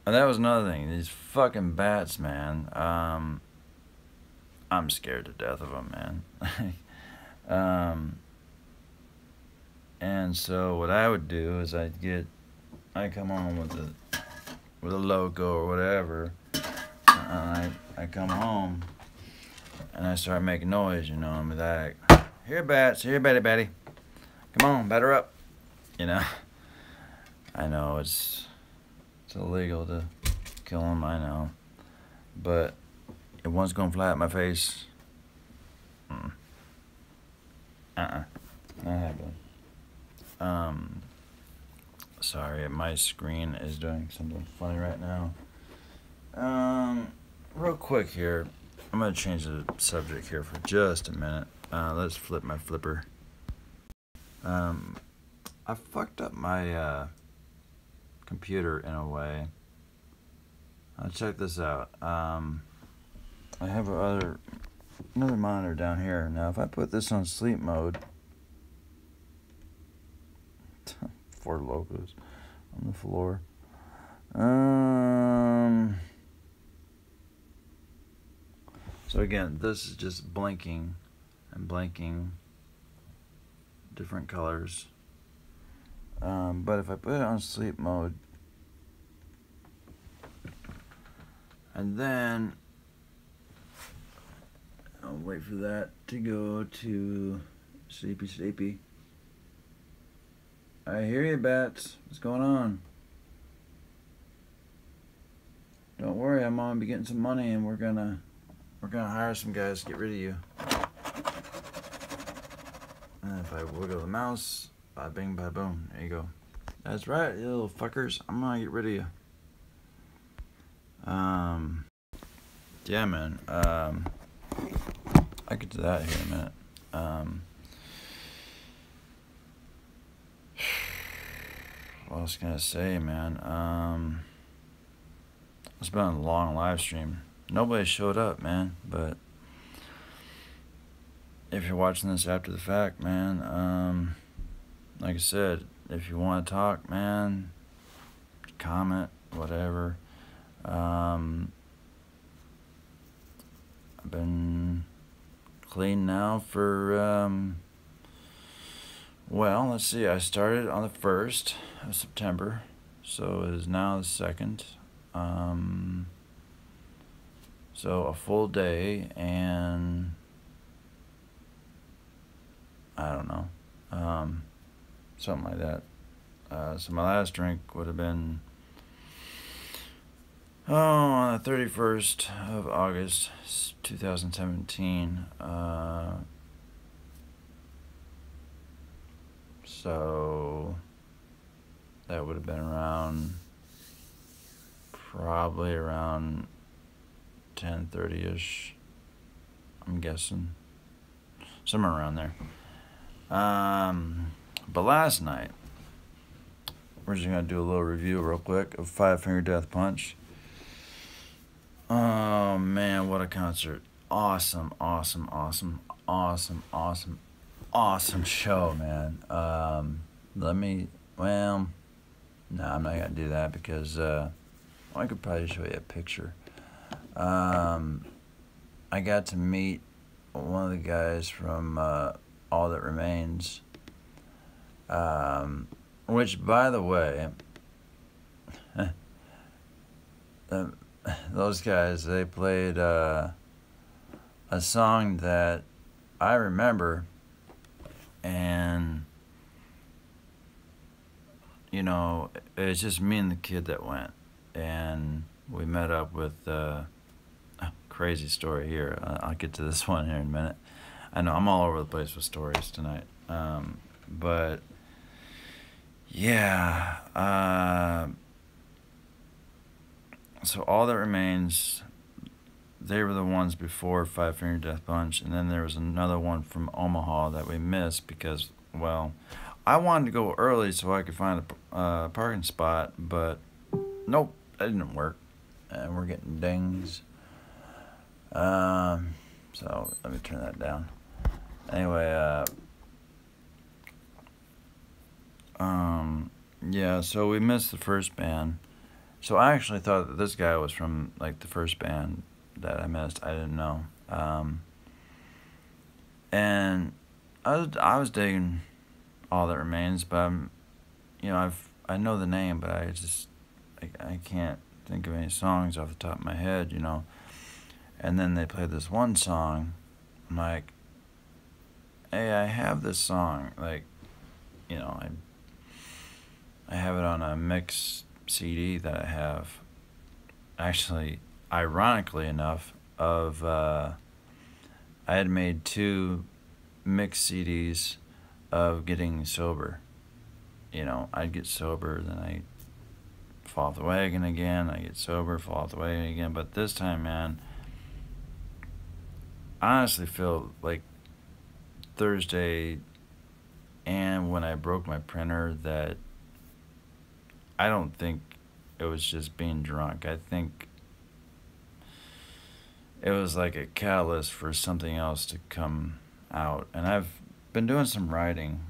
[SPEAKER 1] that was another thing. These fucking bats, man. I'm scared to death of them, man. And so what I would do is I'd come home with a loco or whatever. And I come home and I start making noise, you know, and be like, "Here, bats, here, Betty. Come on, batter up." You know, I know it's illegal to kill them, I know, but if one's gonna fly at my face, not happening. Sorry, my screen is doing something funny right now. Real quick here, I'm gonna change the subject here for just a minute. Let's flip my flipper. I fucked up my computer in a way. Check this out. I have another monitor down here. Now, if I put this on sleep mode, 4 logos on the floor. So again, this is just blinking and blinking, different colors. But if I put it on sleep mode, and then I'll wait for that to go to sleepy sleepy. I hear you, bats. What's going on? Don't worry, I'm gonna be getting some money, and we're gonna hire some guys to get rid of you. And if I wiggle the mouse, bye bing, bye boom. There you go. That's right, you little fuckers. I'm gonna get rid of you. Yeah, man. I'll get to that here in a minute. What else can I say, man? It's been a long live stream. Nobody showed up, man. But if you're watching this after the fact, man, like I said, if you want to talk, man, comment, whatever. I've been clean now for, well, let's see, I started on the 1st of September, so it is now the 2nd. So a full day, and I don't know, something like that. So my last drink would have been, on the 31st of August, 2017. So that would have been probably around 10:30ish, I'm guessing, somewhere around there. But last night, we're just gonna do a little review real quick of Five Finger Death Punch. Oh man, what a concert! Awesome show, man. No, I'm not gonna do that because I could probably show you a picture. I got to meet one of the guys from All That Remains, which, by the way, those guys, they played a song that I remember, and you know, it's just me and the kid that went, and we met up with crazy story here. I'll get to this one here in a minute. I know I'm all over the place with stories tonight, but yeah. So All That Remains, they were the ones before Five Finger Death Punch, and then there was another one from Omaha that we missed because, well, I wanted to go early so I could find a parking spot, but nope, that didn't work, and we're getting dings. So let me turn that down. Anyway, yeah, so we missed the first band. So I actually thought that this guy was from like the first band that I missed. I didn't know. And I was digging All That Remains, but I know the name, but I can't think of any songs off the top of my head, you know. And then they played this one song. I'm like, hey, I have this song, like, you know, I have it on a mix CD that I have, actually, ironically enough, of I had made 2 mix CDs of getting sober. You know, I'd get sober, then I fall off the wagon again, I get sober, fall off the wagon again, but this time, man, I honestly feel like Thursday and when I broke my printer that I don't think it was just being drunk. I think it was like a catalyst for something else to come out. And I've been doing some writing.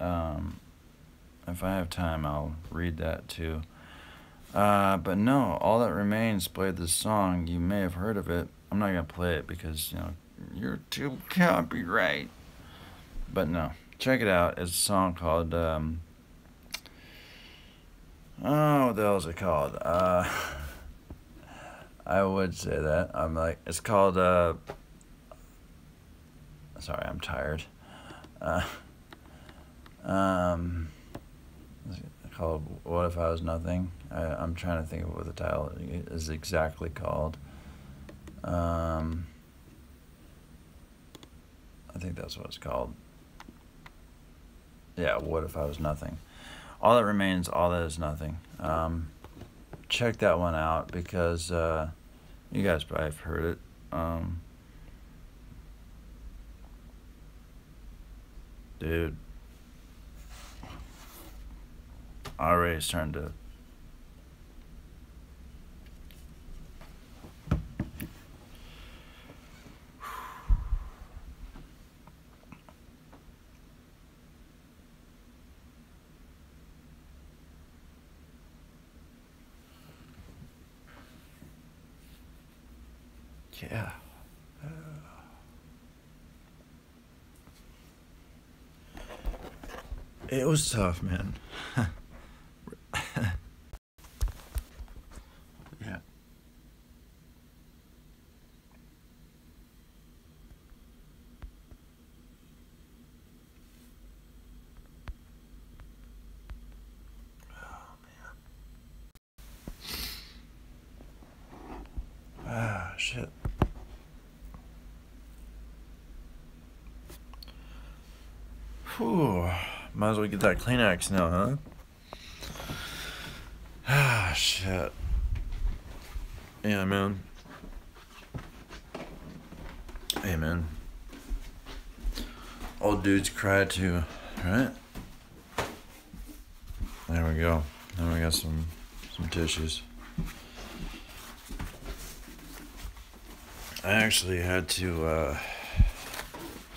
[SPEAKER 1] Um, if I have time, I'll read that too. But no, All That Remains played this song. You may have heard of it. I'm not gonna play it because you're too copyright. But no, check it out. It's a song called oh, what the hell is it called? I would say that. It's called sorry, I'm tired. Uh, it's called What If I Was Nothing? I'm trying to think of what the title is exactly called. I think that's what it's called. Yeah, What If I Was Nothing? All That Remains, All That Is Nothing. Check that one out because you guys probably have heard it. Dude, already starting to. Yeah. It was tough, man. Yeah. Ah, shit. Whew. Might as well get that Kleenex now, huh? Ah, shit. Yeah, man. Hey, man. Old dudes cry too, right? There we go. Now we got some tissues. I actually had to,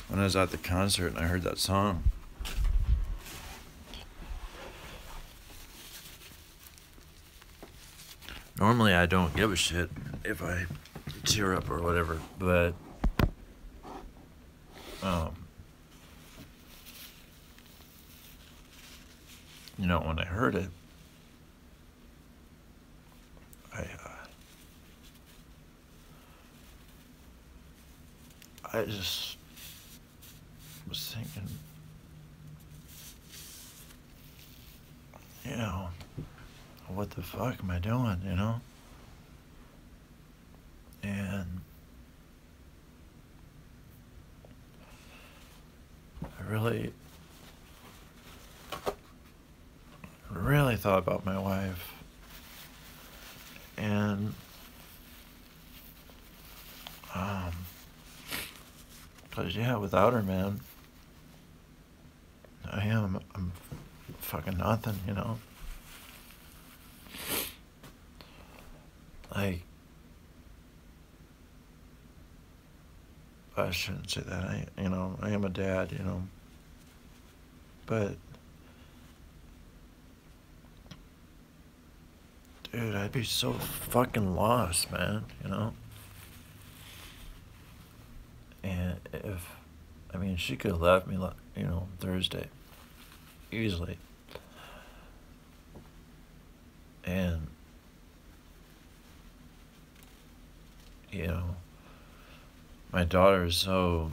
[SPEAKER 1] when I was at the concert and I heard that song, normally I don't give a shit if I tear up or whatever, but when I heard it, I just was thinking, what the fuck am I doing, And I really thought about my wife. And cause without her, man, I'm fucking nothing, Like, I shouldn't say that. I am a dad, but dude, I'd be so fucking lost, man, And she could have left me, Thursday, easily. And, my daughter is so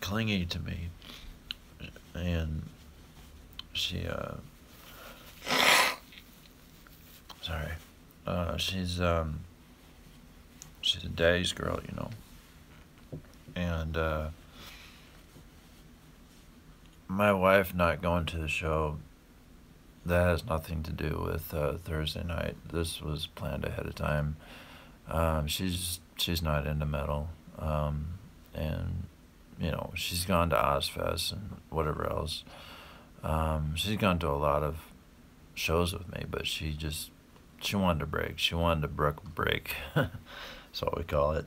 [SPEAKER 1] clingy to me. And she, she's a daddy's girl, And, my wife not going to the show, that has nothing to do with Thursday night. This was planned ahead of time. She's not into metal. and you know, she's gone to Ozfest and whatever else. She's gone to a lot of shows with me, but she wanted to break. She wanted to break. That's what we call it.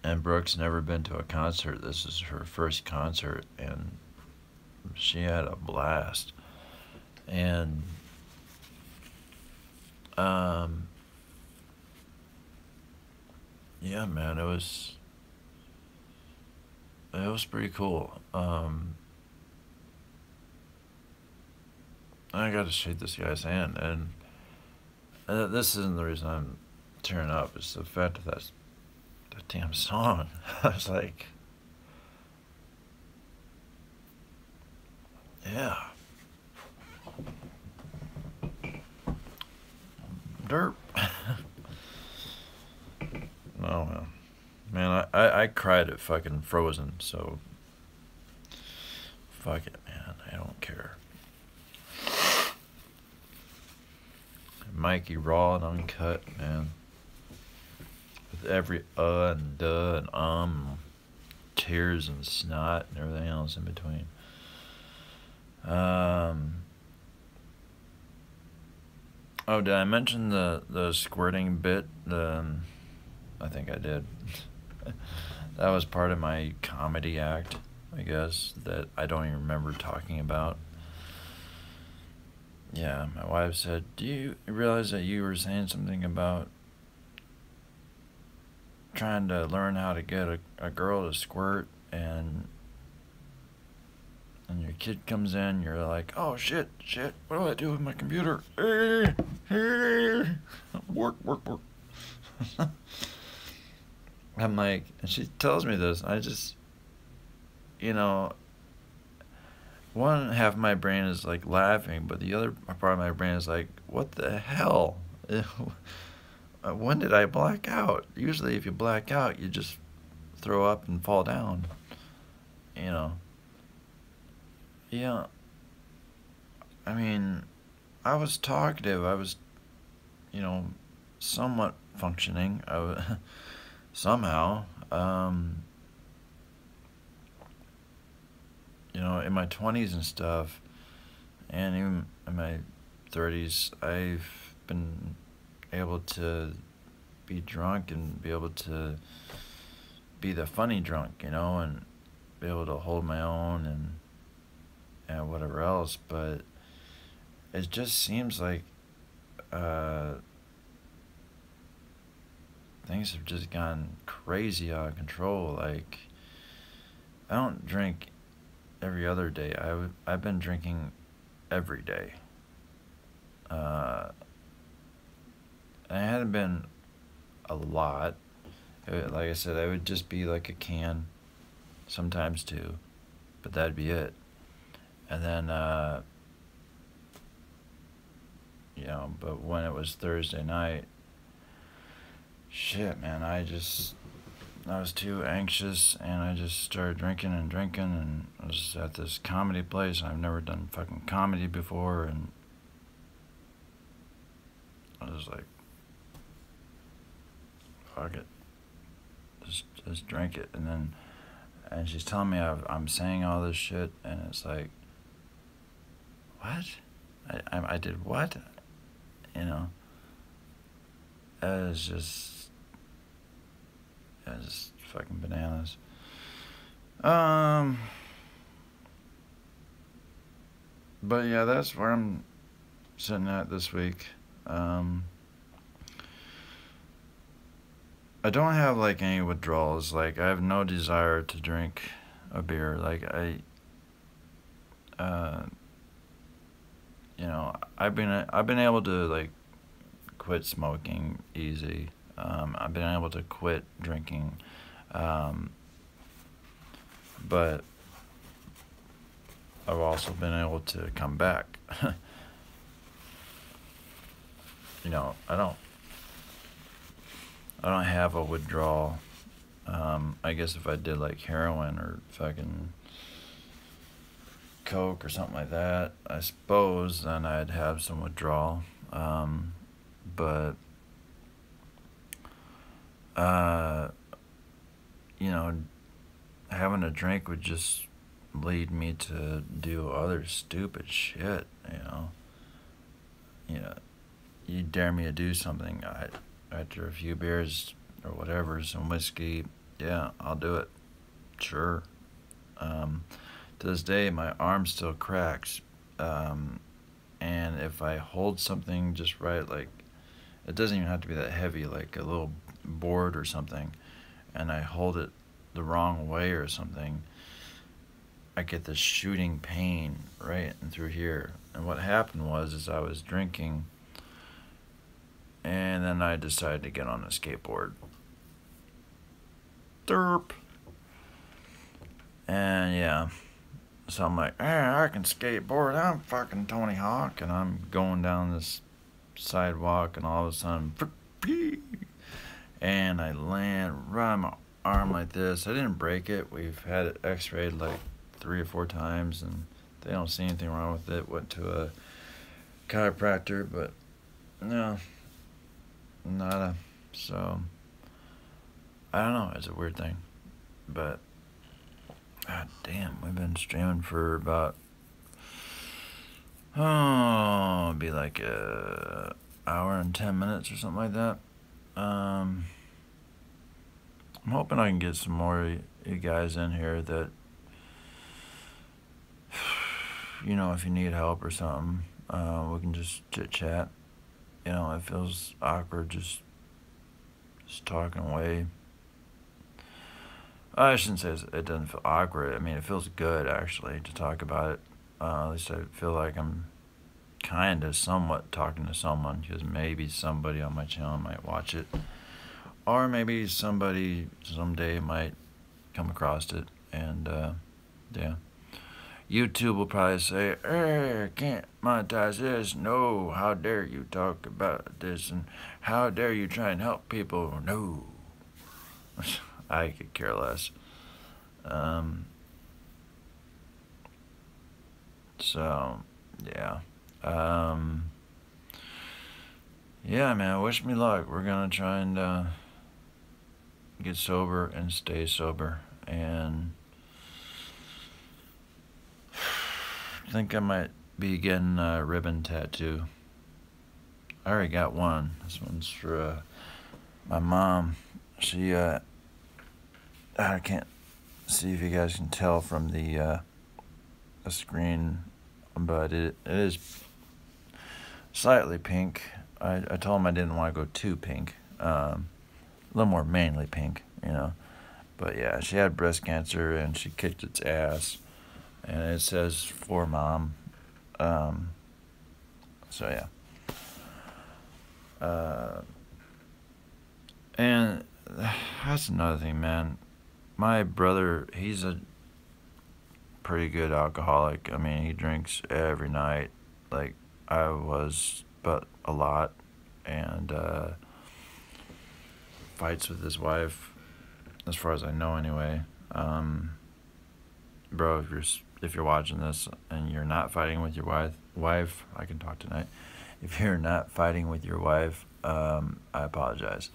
[SPEAKER 1] And Brooke's never been to a concert. This is her first concert, and she had a blast. And yeah, man, it was pretty cool. I got to shake this guy's hand, and this isn't the reason I'm tearing up. It's the fact of that damn song. I was like, yeah. Derp. No, man, I cried at fucking Frozen, so fuck it, man. I don't care. Mikey raw and uncut, man. With every and duh and tears and snot and everything else in between. Oh, did I mention the squirting bit? I think I did. That was part of my comedy act, I guess, that I don't even remember talking about. Yeah, my wife said, "Do you realize that you were saying something about trying to learn how to get a girl to squirt, and your kid comes in, you're like, oh shit, what do I do with my computer? Work. I'm like, and she tells me this, I just, you know, one half of my brain is like laughing, but the other part of my brain is like, what the hell? When did I black out? Usually if you black out, you just throw up and fall down, you know. Yeah, I mean, I was talkative, I was, you know, somewhat functioning, somehow, you know, in my 20s and stuff, and even in my 30s, I've been able to be drunk and be able to be the funny drunk, you know, and be able to hold my own and whatever else, but it just seems like things have just gone crazy out of control. Like, I don't drink every other day. I've been drinking every day. And it hadn't been a lot. Like I said, I would just be like a can, sometimes two, but that'd be it. And then, you know, but when it was Thursday night, shit, man, I was too anxious, and I just started drinking, and I was at this comedy place, and I've never done fucking comedy before, and I was like, fuck it, just drink it. And she's telling me I'm saying all this shit, and it's like, what? I did what? You know? It was just fucking bananas. But yeah, that's where I'm sitting at this week. I don't have like any withdrawals. Like, I have no desire to drink a beer. Like, you know, I've been able to like quit smoking easy. I've been able to quit drinking, but I've also been able to come back. You know, I don't have a withdrawal. I guess if I did like heroin or fucking coke or something like that, I suppose then I'd have some withdrawal. But you know, having a drink would just lead me to do other stupid shit, you know. You dare me to do something, after a few beers or whatever, some whiskey, yeah, I'll do it. Sure. To this day, my arm still cracks. And if I hold something just right, like, it doesn't even have to be that heavy, like a little board or something, and I hold it the wrong way or something, I get this shooting pain right and through here. And what happened was I was drinking, and then I decided to get on a skateboard. Derp. And yeah, so I'm like, I can skateboard. I'm fucking Tony Hawk, and I'm going down this sidewalk, and all of a sudden, and I land right on my arm like this. I didn't break it. We've had it x-rayed like 3 or 4 times, and they don't see anything wrong with it. Went to a chiropractor, but no, nada. So I don't know, it's a weird thing, but god damn, we've been streaming for about it'd be like a hour and 10 minutes or something like that. I'm hoping I can get some more of you guys in here that, you know, if you need help or something, we can just chit chat. You know, it feels awkward just talking away. I shouldn't say it doesn't feel awkward. I mean, it feels good, actually, to talk about it. At least I feel like I'm kind of somewhat talking to someone, because maybe somebody on my channel might watch it. Or maybe somebody someday might come across it. And, yeah. YouTube will probably say, can't monetize this. No, how dare you talk about this, and how dare you try and help people. No. I could care less. So, yeah. Yeah, man, wish me luck. We're gonna try and get sober and stay sober. And I think I might be getting a ribbon tattoo. I already got one. This one's for my mom. She, I can't see if you guys can tell from the screen, but it is slightly pink. I told him I didn't want to go too pink. A little more mainly pink, you know. But yeah, she had breast cancer and she kicked its ass. And it says, for mom. So yeah. And that's another thing, man. My brother, he's a pretty good alcoholic. I mean, he drinks every night, like I was, but a lot. And fights with his wife, as far as I know anyway. Bro, if you're watching this and you're not fighting with your wife, I can talk tonight. If you're not fighting with your wife, I apologize.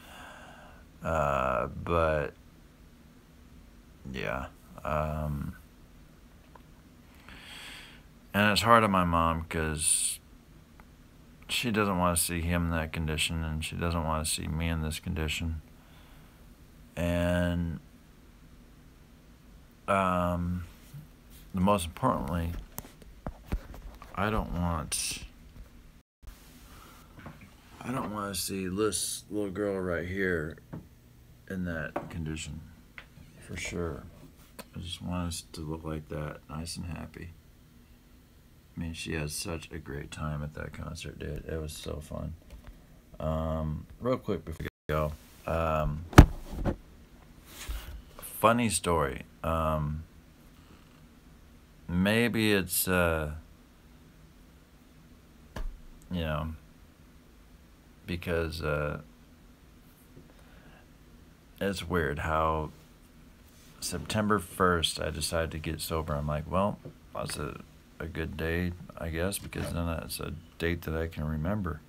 [SPEAKER 1] But yeah, and it's hard on my mom because she doesn't want to see him in that condition, and she doesn't want to see me in this condition. And the most importantly, I don't want to see this little girl right here in that condition, for sure. I just want us to look like that, nice and happy. I mean, she had such a great time at that concert, dude. It was so fun. Real quick before we go, funny story. Maybe it's, you know, because it's weird how September 1st I decided to get sober. I'm like, well, that's a good day, I guess, because then that's a date that I can remember.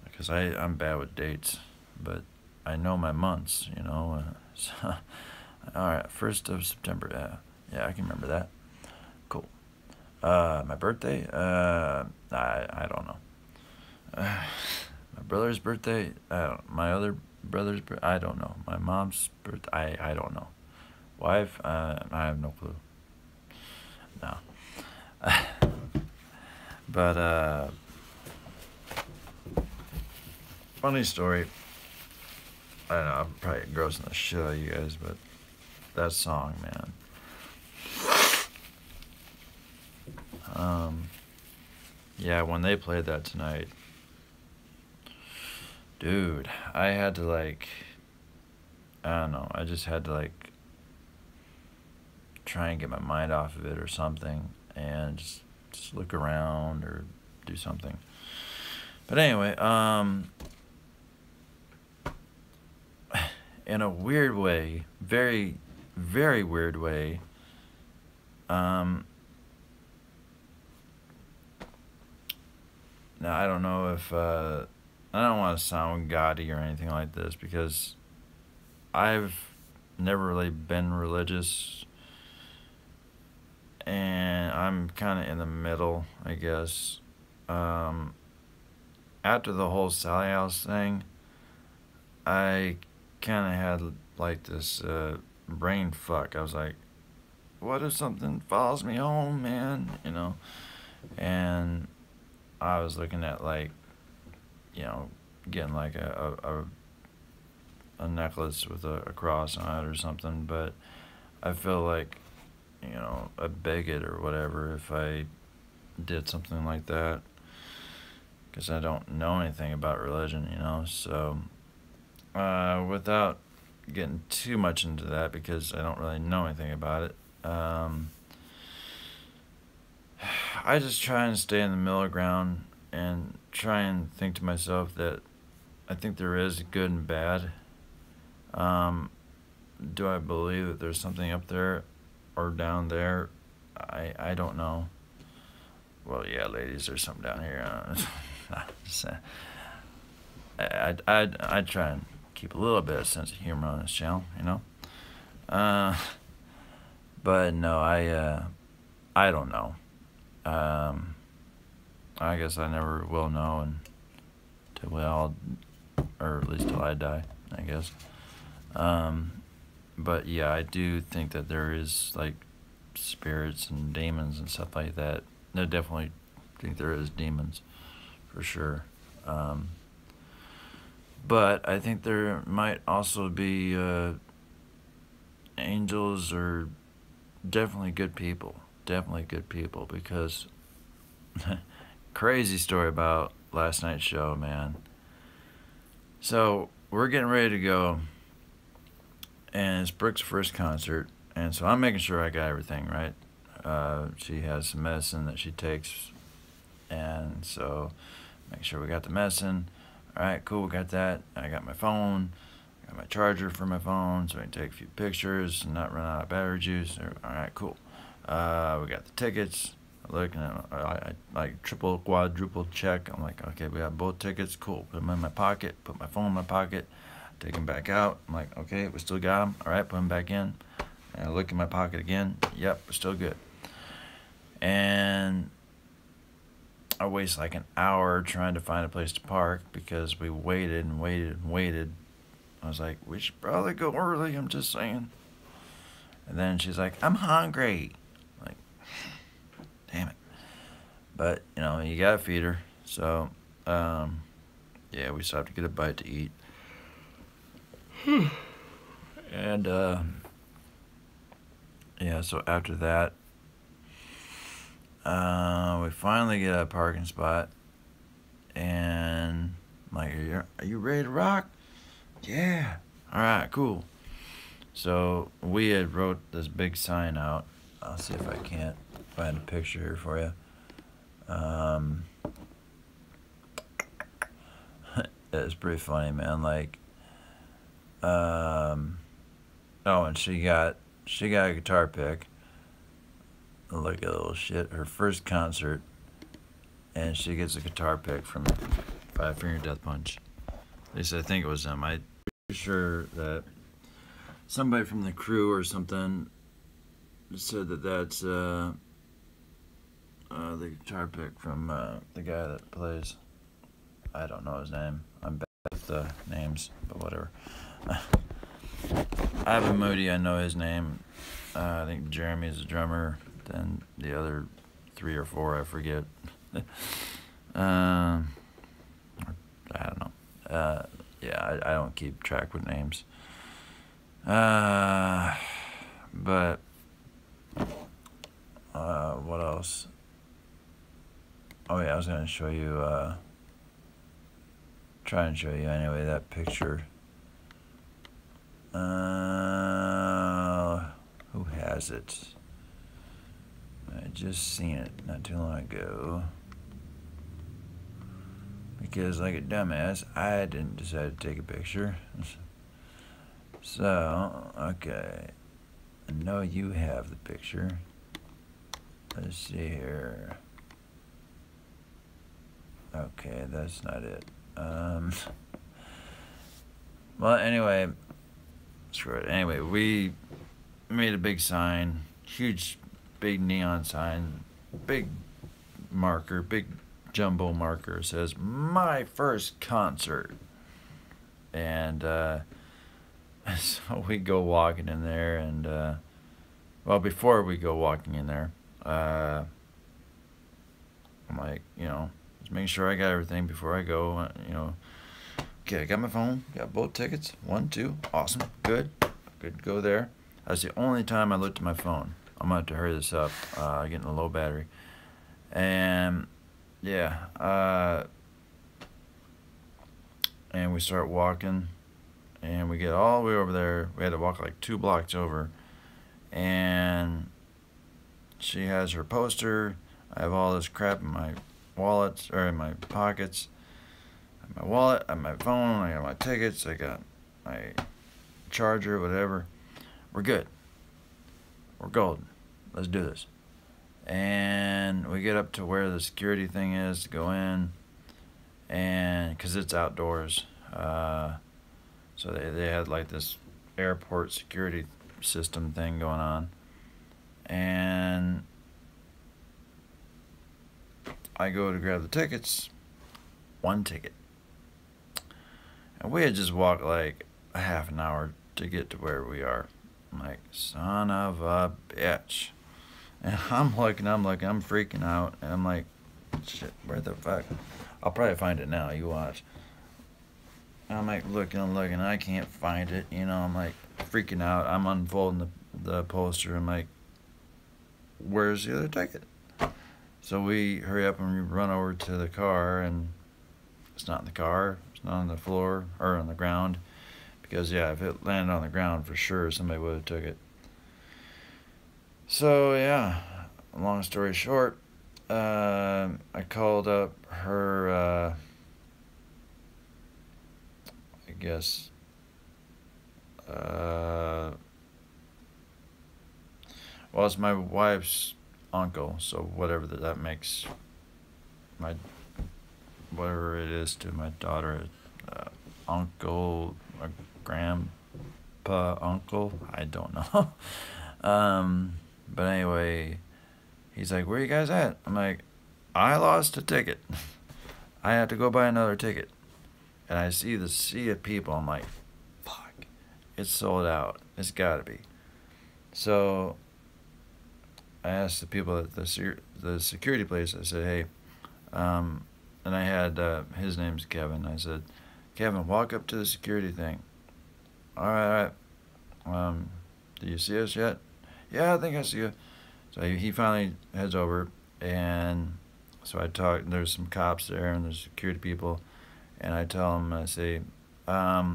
[SPEAKER 1] Because I'm bad with dates, but I know my months, you know. So Alright, 1st of September. Yeah, I can remember that. Cool. My birthday? I don't know. My brother's birthday? My other brother's birthday? I don't know. My mom's birthday? I don't know. Wife? I have no clue. No. But, funny story. I don't know, I'm probably grossing the shit out of you guys, but that song, man. Yeah, when they played that tonight, dude, I had to I don't know, I just had to try and get my mind off of it or something, and just look around or do something. But anyway, in a weird way, very, very weird way, now I don't know if, I don't want to sound gaudy or anything like this, because I've never really been religious, and I'm kind of in the middle, I guess. After the whole Sally House thing, I kind of had this brain fuck. I was like, what if something follows me home, man? You know? And I was looking at getting a necklace with a cross on it or something, but I feel like, a bigot or whatever if I did something like that, because I don't know anything about religion, so without getting too much into that, because I don't really know anything about it, I just try and stay in the middle ground and try and think to myself that I think there is good and bad. Do I believe that there's something up there or down there? I don't know. Well, yeah, ladies, there's something down here. I try and keep a little bit of sense of humor on this channel, but no, I don't know. I guess I never will know until we all, or at least till I die, I guess. But yeah, I do think that there is spirits and demons and stuff like that. I definitely think there is demons, for sure. But I think there might also be angels, or definitely good people. Definitely good people, because crazy story about last night's show, man. So we're getting ready to go, and it's Brooke's first concert, and so I'm making sure I got everything right. She has some medicine that she takes, and so make sure we got the medicine. Alright, cool, we got that. I got my phone, I got my charger for my phone, so I can take a few pictures and not run out of battery juice. Alright, cool. We got the tickets. Looking at, I triple, quadruple check. I'm like, okay, we got both tickets. Cool. Put them in my pocket. Put my phone in my pocket. Take them back out. I'm like, okay, we still got them. All right, put them back in. And I look in my pocket again. Yep, we're still good. And I waste an hour trying to find a place to park, because we waited and waited and waited. I was like, we should probably go early. I'm just saying. And then she's like, I'm hungry. Damn it. But, you gotta feed her. So, yeah, we still have to get a bite to eat. And, yeah, so after that, we finally get a parking spot. And I'm like, are you ready to rock? Yeah. Alright, cool. So, we had wrote this big sign out. I'll see if I can't find a picture here for you. It's pretty funny, man. Oh, and she got a guitar pick. Look at that little shit. Her first concert, and she gets a guitar pick from Five Finger Death Punch. At least I think it was them. I'm pretty sure that somebody from the crew or something said that that's the guitar pick from the guy that plays. I don't know his name. I'm bad with the names, but whatever. Ivan Moody, I know his name. I think Jeremy is the drummer. Then the other 3 or 4, I forget. I don't know. Yeah, I don't keep track with names. But what else? Oh yeah, I was gonna show you. Try and show you anyway that picture. Who has it? I just seen it not too long ago. Because like a dumbass, I didn't decide to take a picture. So, okay. I know you have the picture. Let's see here. Okay, that's not it. Well, anyway, screw it. Anyway, we made a big sign, huge, big neon sign, big marker, big jumbo marker. It says, "My first concert." And, so we go walking in there, and, well, before we go walking in there, I'm like, just making sure I got everything before I go, Okay, I got my phone, got both tickets, 1, 2, awesome, good to go there. That's the only time I looked at my phone. I'm gonna have to hurry this up, getting a low battery. And, yeah, and we start walking, and we get all the way over there. We had to walk like 2 blocks over, and she has her poster. I have all this crap in my wallets, or in my pockets. I have my wallet, I have my phone, I got my tickets, I got my charger, whatever. We're good. We're golden. Let's do this. And we get up to where the security thing is to go in, and because it's outdoors, so they had like this airport security system thing going on, and I go to grab the tickets. 1 ticket, and we had just walked like a half an hour to get to where we are. I'm like, son of a bitch. And I'm looking, I'm freaking out, and I'm like, shit, where the fuck? I'll probably find it now, you watch. And I'm like looking, I can't find it, I'm like freaking out. I'm unfolding the poster, I'm like, where's the other ticket? So we hurry up and we run over to the car, and it's not in the car, it's not on the floor, or on the ground. Because, yeah, if it landed on the ground, for sure, somebody would have took it. So, yeah, long story short, I called up her, I guess, well, it's my wife's uncle, so whatever that makes whatever it is to my daughter, uncle, or grandpa, uncle, I don't know. But anyway, he's like, where you guys at? I'm like, I lost a ticket. I have to go buy another ticket. And I see the sea of people. I'm like, fuck, it's sold out. It's gotta be. So I asked the people at the security place, I said, hey, and I had, his name's Kevin. I said, Kevin, walk up to the security thing. All right. Do you see us yet? Yeah, I think I see you. So he finally heads over, and so I talk. There's some cops there, and there's security people, and I tell him, I say, I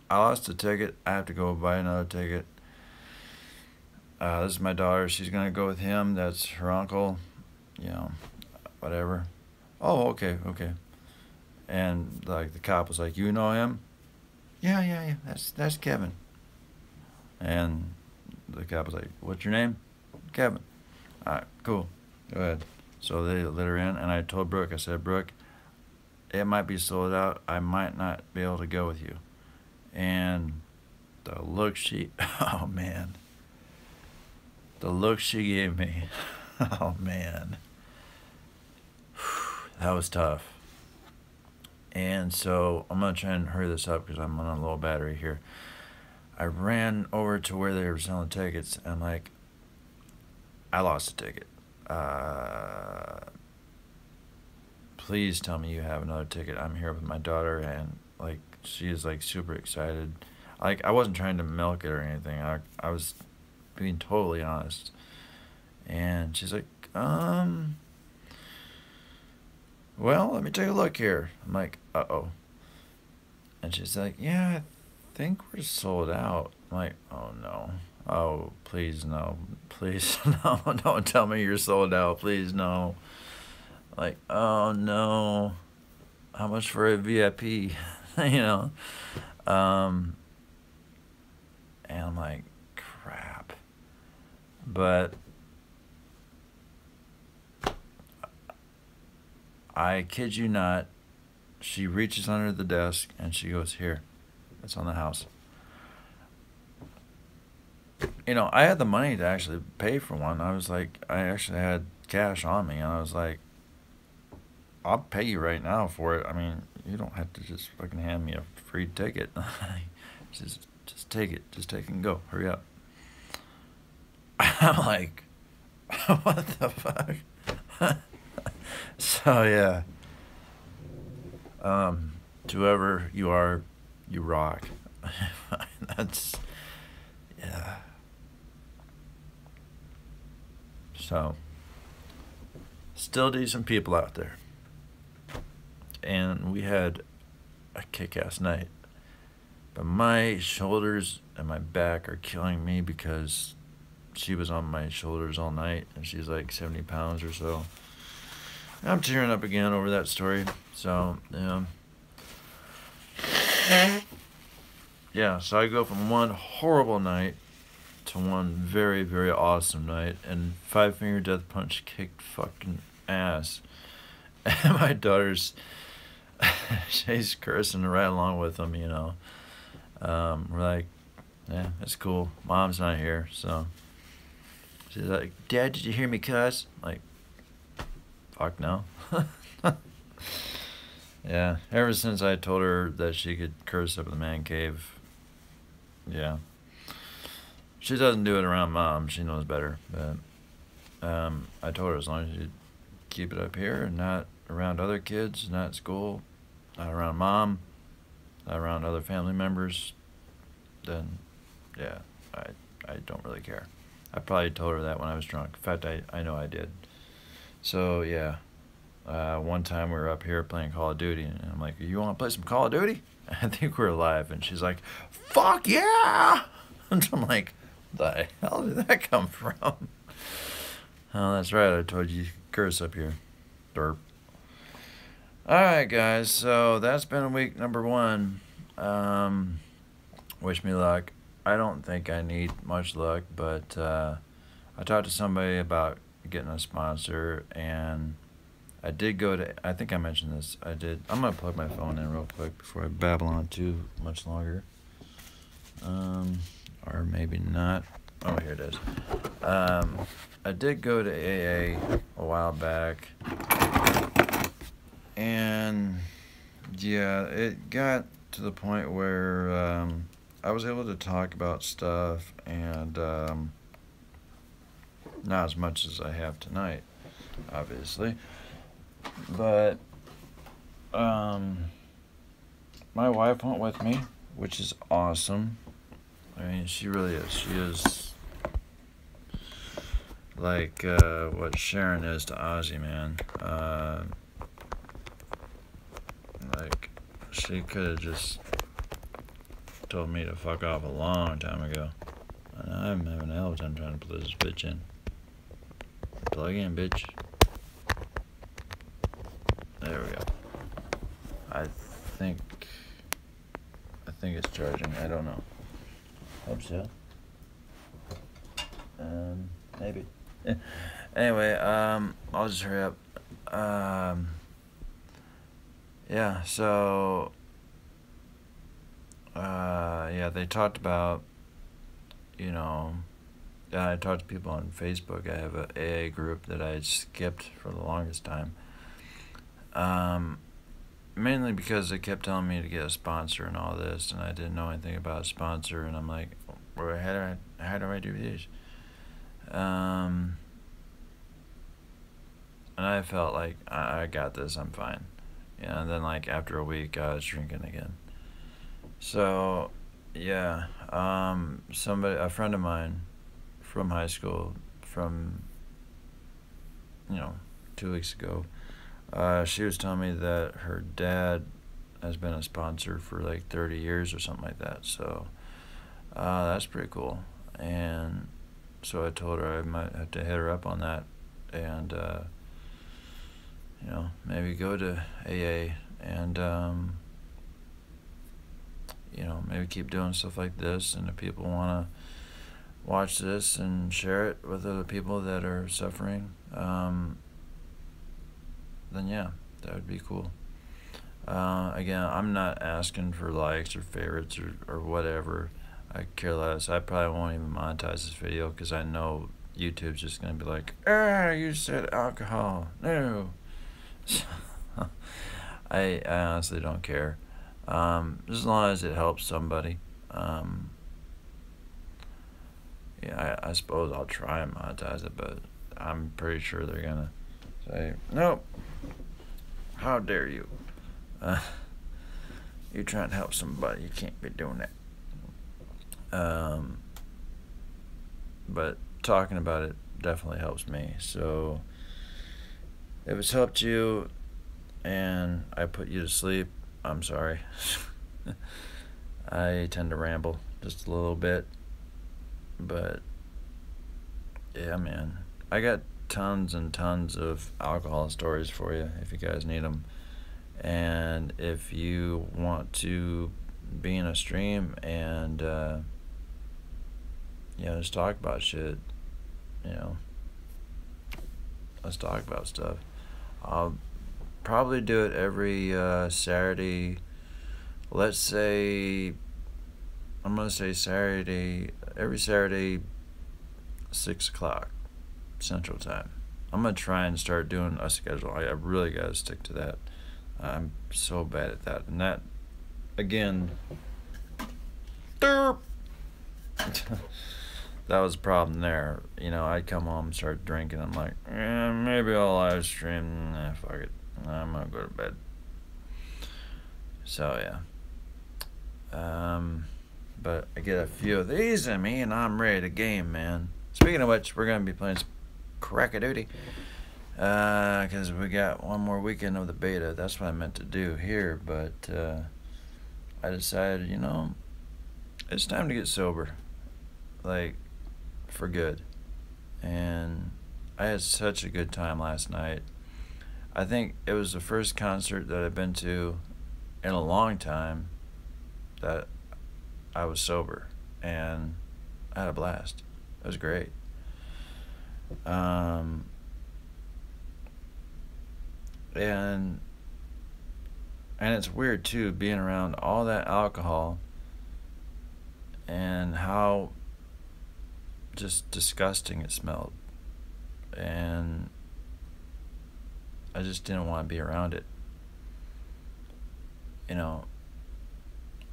[SPEAKER 1] lost a ticket. I have to go buy another ticket. This is my daughter. She's gonna go with him. That's her uncle. Whatever. Oh, okay. And like the cop was like, you know him? Yeah. That's Kevin. And the cop was like, what's your name? Kevin. All right, cool. Go ahead. So they let her in, and I told Brooke, I said, Brooke, it might be sold out. I might not be able to go with you. And The look she, oh man. The look she gave me. Oh man. That was tough. And so I'm going to try and hurry this up because I'm on a low battery here. I ran over to where they were selling tickets and like, I lost a ticket. Please tell me you have another ticket. I'm here with my daughter and like she is like super excited. Like I wasn't trying to milk it or anything. I was being totally honest. And she's like, well, let me take a look here. I'm like, uh-oh. And she's like, yeah, I think we're sold out. I'm like, oh no. Oh, please no. Please no. Don't tell me you're sold out. Please no. Like, oh no. How much for a VIP? You know? And I'm like, crap. But I kid you not, she reaches under the desk and she goes, here, it's on the house. You know, I had the money to actually pay for one. I was like, I actually had cash on me and I was like, I'll pay you right now for it. I mean, you don't have to just fucking hand me a free ticket. just take it. Just take it and go. Hurry up. I'm like, what the fuck? So yeah, to whoever you are, you rock. That's, yeah. So, still decent people out there. And we had a kick-ass night. But my shoulders and my back are killing me because she was on my shoulders all night and she's like 70 pounds or so. I'm tearing up again over that story. So, yeah. Yeah, so I go from one horrible night to one very, very awesome night. And Five Finger Death Punch kicked fucking ass. And my daughter's, she's cursing right along with them, you know. We're like, yeah, it's cool. Mom's not here, so. She's like, Dad, did you hear me cuss? Like, fuck no. Yeah, ever since I told her that she could curse up in the man cave, yeah. She doesn't do it around Mom. She knows better. But I told her as long as you keep it up here and not around other kids, not at school, not around Mom, not around other family members, then, yeah, I don't really care. I probably told her that when I was drunk. In fact, I know I did. So, yeah. One time we were up here playing Call of Duty, and I'm like, you want to play some Call of Duty? I think we're live. And she's like, fuck yeah! And I'm like, the hell did that come from? Oh, that's right. I told you curse up here. Derp. Alright, guys. So, that's been week number 1. Wish me luck. I don't think I need much luck, but I talked to somebody about getting a sponsor, and I did go to, I think I mentioned this, I'm going to plug my phone in real quick before I babble on too much longer. Or maybe not. Oh, here it is. I did go to AA a while back, and yeah, it got to the point where I was able to talk about stuff, and not as much as I have tonight, obviously. But my wife went with me, which is awesome. I mean, she really is. She is like what Sharon is to Ozzy, man. Like, she could have just told me to fuck off a long time ago. And I'm having a hell of a time trying to put this bitch in. Plug in, bitch. There we go. I think it's charging. I don't know. Hope so. Maybe. Anyway, I'll just hurry up. Yeah, so yeah, they talked about, you know, I talked to people on Facebook. I have a AA group that I had skipped for the longest time. Mainly because they kept telling me to get a sponsor and all this, and I didn't know anything about a sponsor, and I'm like, well, how do I do this? And I felt like I got this, I'm fine. Yeah, and then like after a week, I was drinking again. So, yeah, a friend of mine from high school, from, you know, 2 weeks ago, she was telling me that her dad has been a sponsor for like 30 years or something like that. So, that's pretty cool. And so I told her I might have to hit her up on that, and maybe go to AA, and maybe keep doing stuff like this. And if people want to watch this and share it with other people that are suffering, then yeah, that would be cool. Again, I'm not asking for likes or favorites or whatever. I care less. I probably won't even monetize this video because I know YouTube's just going to be like, you said alcohol. No. I honestly don't care. As long as it helps somebody. Yeah, I suppose I'll try and monetize it, but I'm pretty sure they're going to say, nope. How dare you? You're trying to help somebody. You can't be doing that. But talking about it definitely helps me. So if it's helped you and I put you to sleep, I'm sorry. I tend to ramble just a little bit. But yeah, man. I got tons and tons of alcohol stories for you if you guys need them. And if you want to be in a stream and just talk about shit, let's talk about stuff. I'll probably do it every Saturday. Let's say, I'm gonna say Saturday, every Saturday, 6 o'clock Central Time. I'm gonna try and start doing a schedule. I really gotta stick to that. I'm so bad at that. And that, again, derp. That was a problem there. I'd come home and start drinking. I'm like, maybe I'll live stream. Fuck it. I'm gonna go to bed. So, yeah. But I get a few of these in me and I'm ready to game, man. Speaking of which, we're gonna be playing some Crack-a-Doodie. Because we got one more weekend of the beta. That's what I meant to do here, but I decided, it's time to get sober, like, for good. And I had such a good time last night. I think it was the first concert that I've been to in a long time that I was sober, and I had a blast. It was great. And it's weird too, being around all that alcohol and how just disgusting it smelled, and I just didn't want to be around it.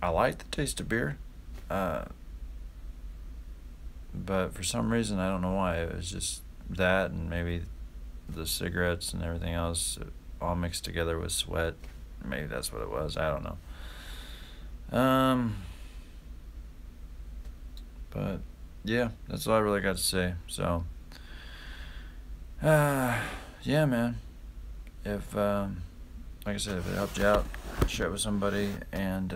[SPEAKER 1] I like the taste of beer, but for some reason, I don't know why, it was just that, and maybe the cigarettes and everything else all mixed together with sweat. Maybe that's what it was. I don't know. But yeah, that's all I really got to say. So, yeah, man. If like I said, if it helped you out, share it with somebody, and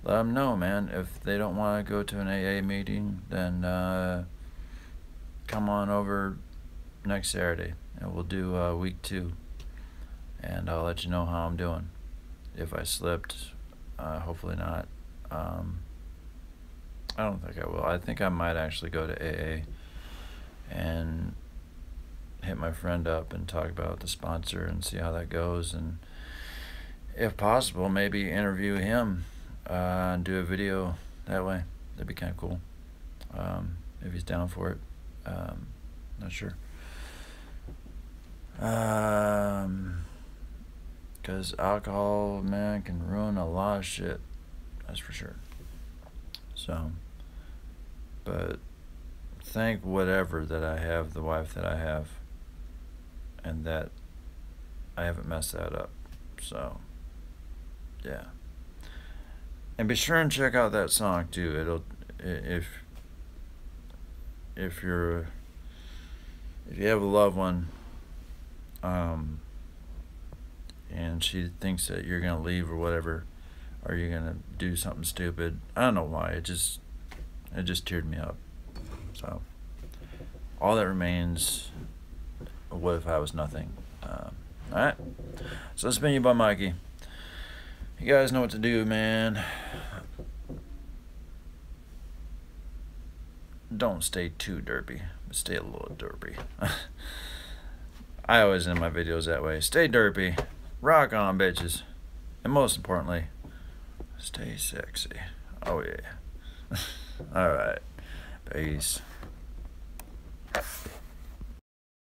[SPEAKER 1] let them know, man. If they don't want to go to an AA meeting, then come on over next Saturday, and we'll do week 2. And I'll let you know how I'm doing. If I slipped, hopefully not. I don't think I will. I think I might actually go to AA and hit my friend up and talk about the sponsor and see how that goes. And if possible, maybe interview him do a video that way. That'd be kind of cool. If he's down for it. Not sure. Because alcohol, man, can ruin a lot of shit. That's for sure. So, but thank whatever that I have, the wife that I have, and that I haven't messed that up. So, yeah. And be sure and check out that song too. It'll, if you have a loved one, and she thinks that you're gonna leave or whatever, or you're gonna do something stupid. I don't know why. It just teared me up. So, all that remains. What if I was nothing? Alright. So it's been your boy Mikey. You guys know what to do, man. Don't stay too derpy, but stay a little derpy. I always end my videos that way. Stay derpy. Rock on, bitches. And most importantly, stay sexy. Oh, yeah. Alright. Peace.